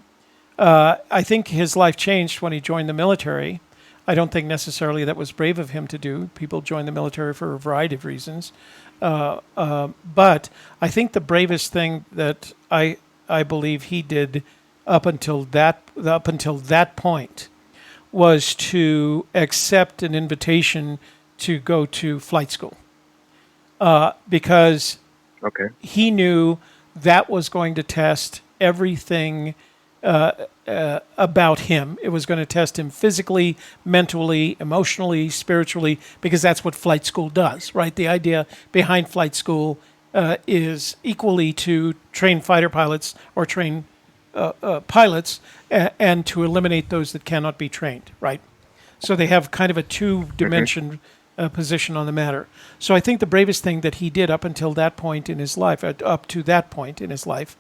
I think his life changed when he joined the military. I don't think necessarily that was brave of him to do. People join the military for a variety of reasons. But I think the bravest thing that I believe he did up until that point was to accept an invitation to go to flight school, because he knew that was going to test everything about him. It was going to test him physically, mentally, emotionally, spiritually, because that's what flight school does, right? The idea behind flight school is equally to train fighter pilots or train pilots and to eliminate those that cannot be trained, right? So they have kind of a two-dimension position on the matter. So I think the bravest thing that he did up until that point in his life, up to that point in his life,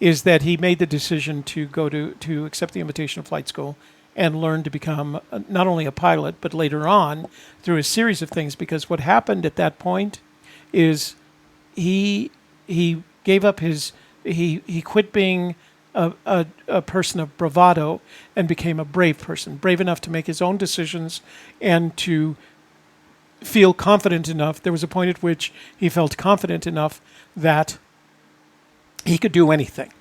is that he made the decision to go to accept the invitation of flight school and learn to become not only a pilot, but later on through a series of things. Because what happened at that point is he gave up he quit being a person of bravado and became a brave person, brave enough to make his own decisions and to feel confident enough. There was a point at which he felt confident enough that he could do anything,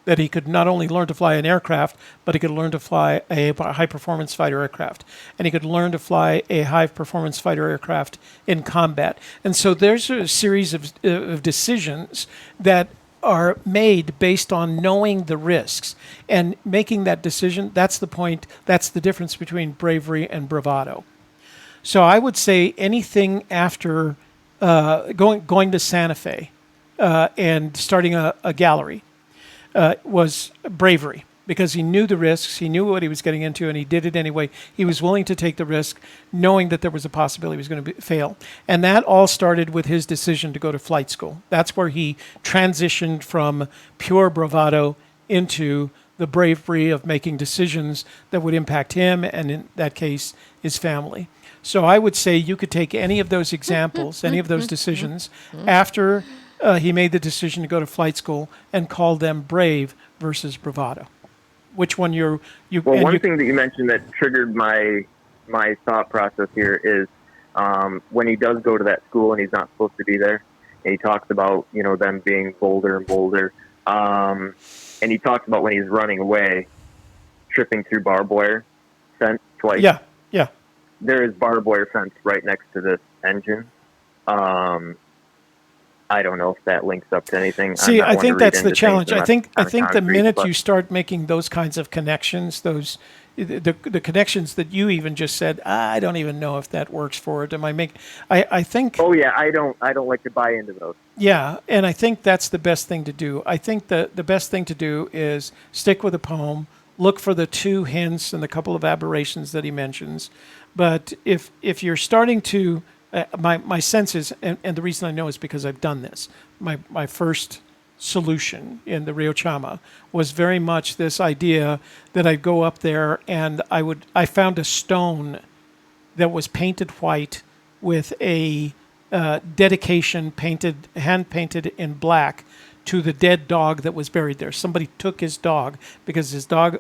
that he could not only learn to fly an aircraft, but he could learn to fly a high-performance fighter aircraft. And he could learn to fly a high-performance fighter aircraft in combat. And so there's a series of decisions that are made based on knowing the risks. And making that decision, that's the point, that's the difference between bravery and bravado. So I would say anything after going to Santa Fe and starting a gallery was bravery, because he knew the risks, he knew what he was getting into, and he did it anyway. He was willing to take the risk, knowing that there was a possibility he was going to fail. And that all started with his decision to go to flight school. That's where he transitioned from pure bravado into the bravery of making decisions that would impact him, and in that case, his family. So I would say you could take any of those examples, any of those decisions, after he made the decision to go to flight school, and call them brave versus bravado. Which one you? Well, one thing that you mentioned that triggered my thought process here is when he does go to that school and he's not supposed to be there, and he talks about them being bolder and bolder, and he talks about when he's running away, tripping through barbed wire fence twice. Yeah. There is barbed wire fence right next to this engine. I don't know if that links up to anything. See, I think that's the challenge. I think the concrete, minute you start making those kinds of connections, the connections that you even just said, I don't even know if that works for it. I think. Oh yeah, I don't like to buy into those. Yeah, and I think that's the best thing to do. I think the best thing to do is stick with the poem, look for the two hints and the couple of aberrations that he mentions. But if you're starting to my sense is, and the reason I know is because I've done this. My first solution in the Rio Chama was very much this idea that I'd go up there and I found a stone that was painted white with a dedication hand painted in black to the dead dog that was buried there. Somebody took his dog because his dog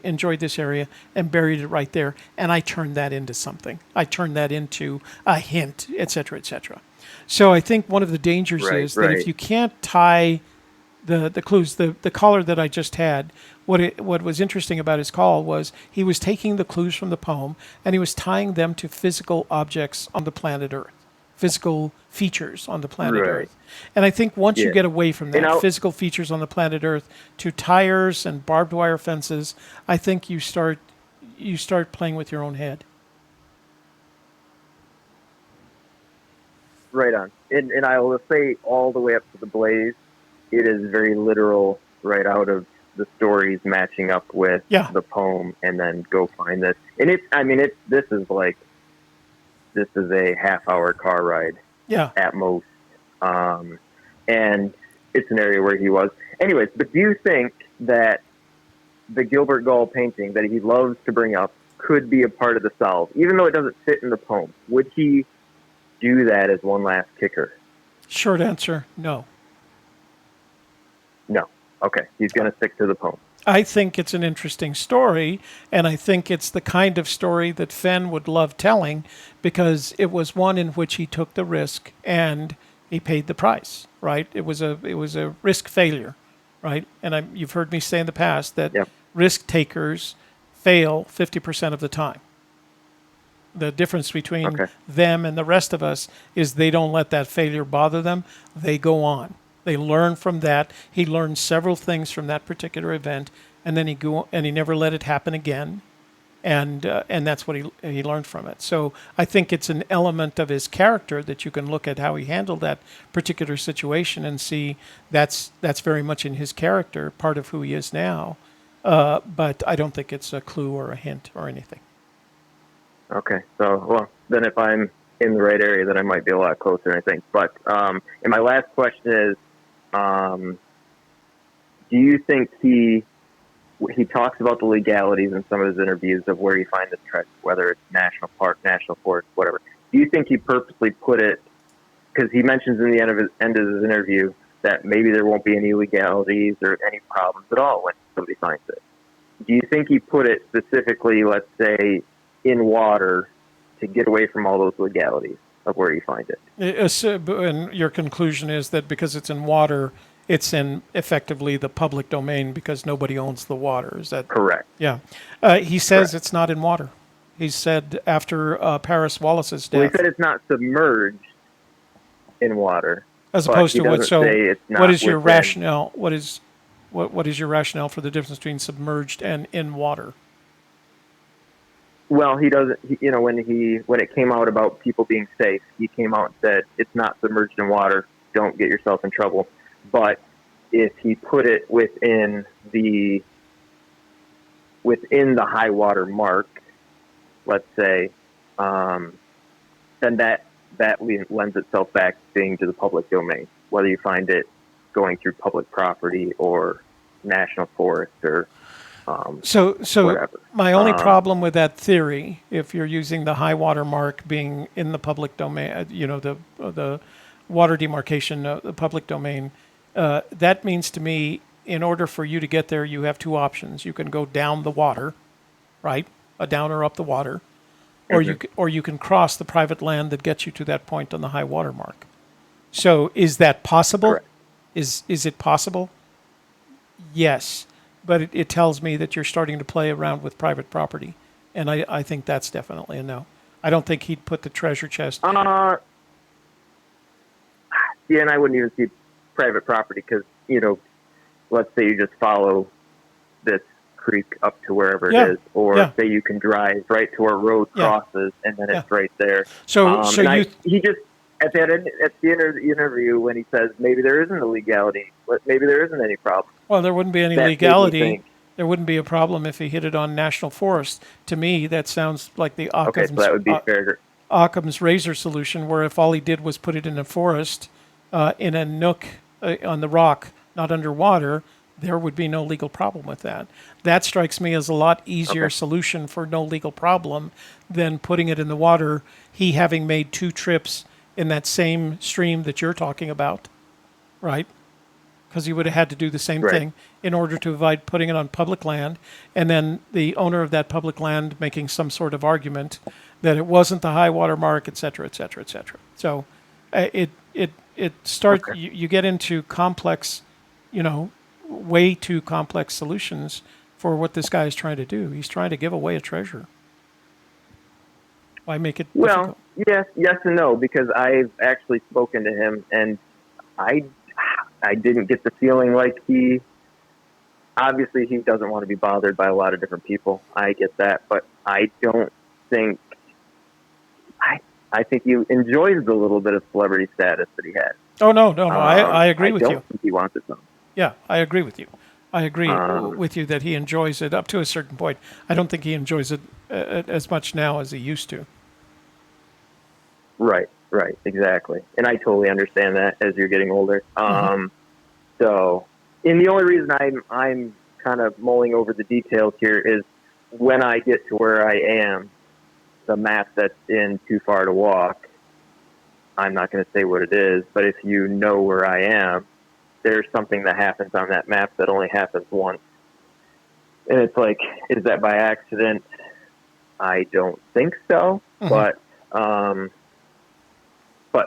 enjoyed this area and buried it right there. And I turned that into something. I turned that into a hint, et cetera, et cetera. So I think one of the dangers is that if you can't tie the clues, the caller that I just had, what was interesting about his call was he was taking the clues from the poem and he was tying them to physical objects on the planet Earth. Physical features on the planet Earth. And I think once you get away from that, physical features on the planet Earth, to tires and barbed wire fences, I think you start playing with your own head. Right on. And I will say all the way up to the blaze, it is very literal right out of the stories matching up with the poem, and then go find this. And this is a half-hour car ride at most. And it's an area where he was. Anyways, but do you think that the Gilbert Gall painting that he loves to bring up could be a part of the solve, even though it doesn't fit in the poem? Would he do that as one last kicker? Short answer, no. No. Okay. He's going to stick to the poem. I think it's an interesting story, and I think it's the kind of story that Fenn would love telling, because it was one in which he took the risk and he paid the price, right? It was a risk failure, right? And you've heard me say in the past that risk takers fail 50% of the time. The difference between them and the rest of us is they don't let that failure bother them. They go on. They learn from that. He learned several things from that particular event, and then he never let it happen again, and that's what he learned from it. So I think it's an element of his character that you can look at how he handled that particular situation and see that's very much in his character, part of who he is now. But I don't think it's a clue or a hint or anything. Okay. So, well, then if I'm in the right area, then I might be a lot closer, I think. But, and my last question is, do you think he talks about the legalities in some of his interviews of where you find this treasure, whether it's national park, national forest, whatever. Do you think he purposely put it, because he mentions in the end of his interview that maybe there won't be any legalities or any problems at all when somebody finds it? Do you think he put it specifically, let's say, in water to get away from all those legalities of where you find it? And your conclusion is that because it's in water, it's in effectively the public domain because nobody owns the water. Is that correct? Yeah. He says it's not in water. He said after Paris Wallace's death. Well, he said it's not submerged in water. As opposed to what? So, what is your within. rationale? What is your rationale for the difference between submerged and in water? Well, he doesn't. When it came out about people being safe, he came out and said it's not submerged in water. Don't get yourself in trouble. But if he put it within the high water mark, let's say, then that lends itself back to being to the public domain, whether you find it going through public property or national forest or so whatever. My only problem with that theory, if you're using the high water mark being in the public domain, the water demarcation, the public domain, that means to me, in order for you to get there, you have two options. You can go down the water, right? Down or up the water, or you can cross the private land that gets you to that point on the high water mark. So is that possible? Correct. Is it possible? Yes, but it tells me that you're starting to play around with private property, and I think that's definitely a no. I don't think he'd put the treasure chest. Yeah, and I wouldn't even see private property because let's say you just follow this creek up to wherever it is, or say you can drive right to where a road crosses, and then it's right there. He just at the interview when he says maybe there isn't a legality, maybe there isn't any problem. Well, there wouldn't be any legality. There wouldn't be a problem if he hit it on national forest. To me, that sounds like the Occam's, so that would be fair. Occam's razor solution, where if all he did was put it in a forest, in a nook on the rock, not underwater, there would be no legal problem with that. That strikes me as a lot easier solution for no legal problem than putting it in the water, he having made 2 trips in that same stream that you're talking about, right? Because he would have had to do the same thing in order to avoid putting it on public land, and then the owner of that public land making some sort of argument that it wasn't the high water mark, et cetera, et cetera, et cetera. So it starts, you get into complex, way too complex solutions for what this guy is trying to do. He's trying to give away a treasure. Why make it difficult? Yes and no, because I've actually spoken to him, and I didn't get the feeling like he doesn't want to be bothered by a lot of different people. I get that, but I don't think, I think he enjoys the little bit of celebrity status that he has. Oh, no. I agree with you. I don't think he wants it, though. Yeah, I agree with you. I agree with you that he enjoys it up to a certain point. I don't think he enjoys it as much now as he used to. Right, exactly. And I totally understand that as you're getting older. So, and the only reason I'm kind of mulling over the details here is when I get to where I am, the map that's in Too Far to Walk, I'm not going to say what it is, but if you know where I am, there's something that happens on that map that only happens once. And it's like, is that by accident? I don't think so, but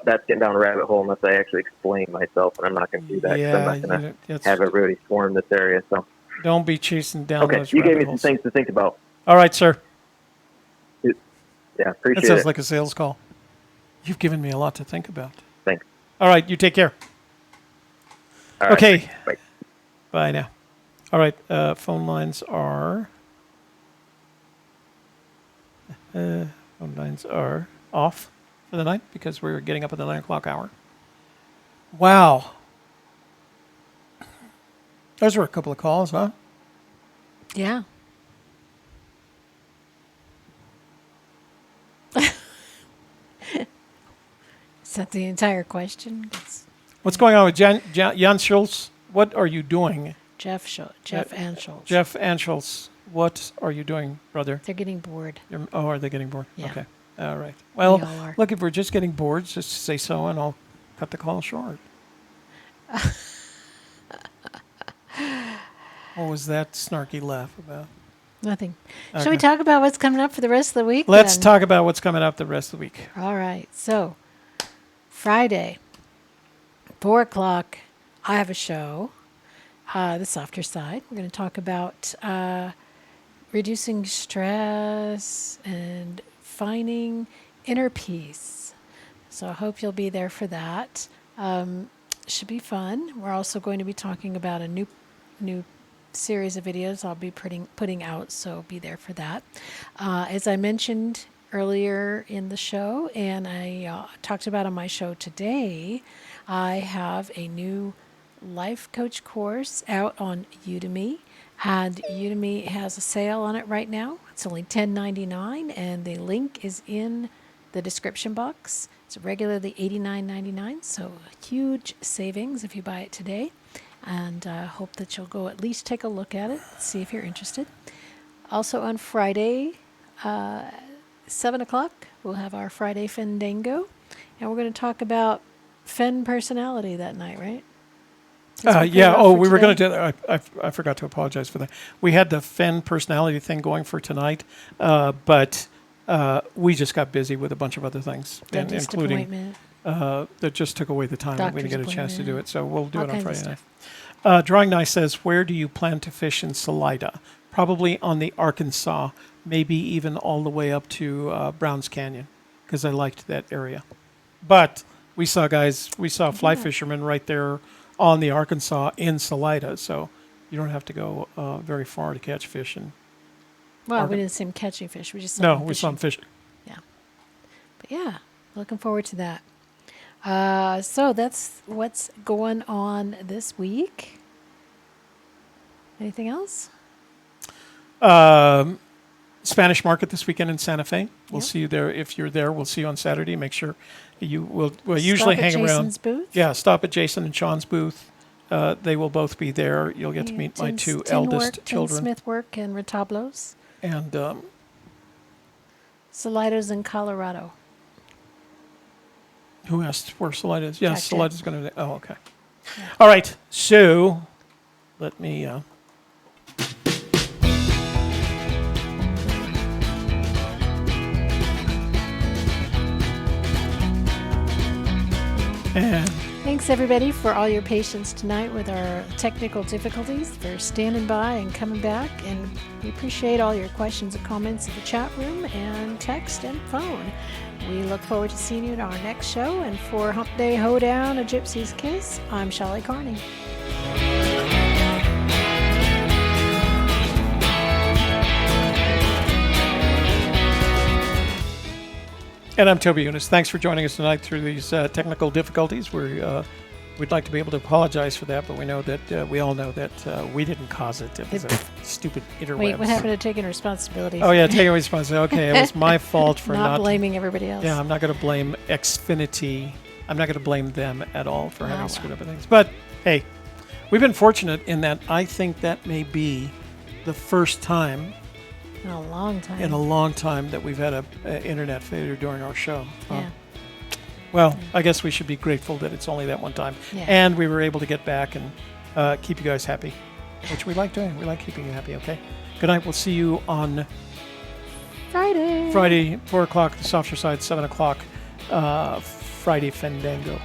that's getting down a rabbit hole unless I actually explain myself, and I'm not going to do that because I'm not going to have everybody swarm this area. So don't be chasing down those you rabbit gave me holes. some things to think about. All right, sir. Yeah, appreciate it. That sounds it. like a sales call. You've given me a lot to think about. Thanks. All right, you take care. All right, okay. Bye. Bye now. All right, phone lines are off for the night because we're getting up at the 9 o'clock hour. Wow. Those were a couple of calls, huh? Yeah. Is that the entire question? It's What's going on with Jan Schultz? What are you doing? Jeff and Schultz. Jeff Anschulz, what are you doing, brother? They're getting bored. Are they getting bored? Yeah. Okay. All right. Well, all are. look, if we're just getting bored, just say so, and I'll cut the call short. What was that snarky laugh about? Nothing. Okay. Shall we talk about what's coming up for the rest of the week? Let's then? talk about what's coming up the rest of the week. All right. So, Friday, 4 o'clock, I have a show, The Softer Side. We're going to talk about reducing stress and finding inner peace. So I hope you'll be there for that. Should be fun. We're also going to be talking about a new series of videos I'll be putting out, so be there for that. As I mentioned earlier in the show, and I talked about on my show today, I have a new life coach course out on Udemy, and Udemy has a sale on it right now. It's only $10.99, and the link is in the description box. It's regularly $89.99, so huge savings if you buy it today. And I hope that you'll go at least take a look at it, see if you're interested. Also on Friday, 7 o'clock, we'll have our Friday Fandango. And we're going to talk about Fenn personality that night, right? Yeah. Oh, we were going to do that. I forgot to apologize for that. We had the Fenn personality thing going for tonight, but we just got busy with a bunch of other things, including that just took away the time. We didn't get a chance to do it, so we'll do it on Friday night. Drawing Nice says, where do you plan to fish in Salida? Probably on the Arkansas, maybe even all the way up to Browns Canyon, because I liked that area. But we saw fly fishermen right there on the Arkansas in Salida, so you don't have to go very far to catch fish. Well, we didn't see them catching fish. We just saw them we saw them fishing. Yeah. But yeah, looking forward to that. So that's what's going on this week. Anything else? Spanish Market this weekend in Santa Fe. We'll see you there. If you're there, we'll see you on Saturday. Make sure you will. We'll usually hang around. Jason's booth? Yeah, stop at Jason and Sean's booth. They will both be there. You'll get to meet my two eldest children. Smith work and retablos. And Salidas in Colorado. Who asked where Salida is? Yes, Jack. Salida's going to. Oh, okay. Yeah. All right. So let me. And thanks everybody for all your patience tonight with our technical difficulties, for standing by and coming back, and we appreciate all your questions and comments in the chat room and text and phone. We look forward to seeing you at our next show, and for Humpday, Hoedown, A Gypsy's Kiss, I'm Shelley Carney. And I'm Toby Eunice. Thanks for joining us tonight through these technical difficulties. We'd like to be able to apologize for that, but we know that we all know that we didn't cause it. It was a stupid interwebs. Wait, what happened to taking responsibility? Oh yeah, taking responsibility. Okay, it was my fault for not blaming everybody else. Yeah, I'm not going to blame Xfinity. I'm not going to blame them at all for having screwed up things. But hey, we've been fortunate in that I think that may be the first time in a long time that we've had an internet failure during our show. Yeah. Well, I guess we should be grateful that it's only that one time. Yeah. And we were able to get back and keep you guys happy, which we like doing. We like keeping you happy, okay? Good night. We'll see you on Friday, 4 o'clock, the softer side, 7 o'clock, Friday Fandango.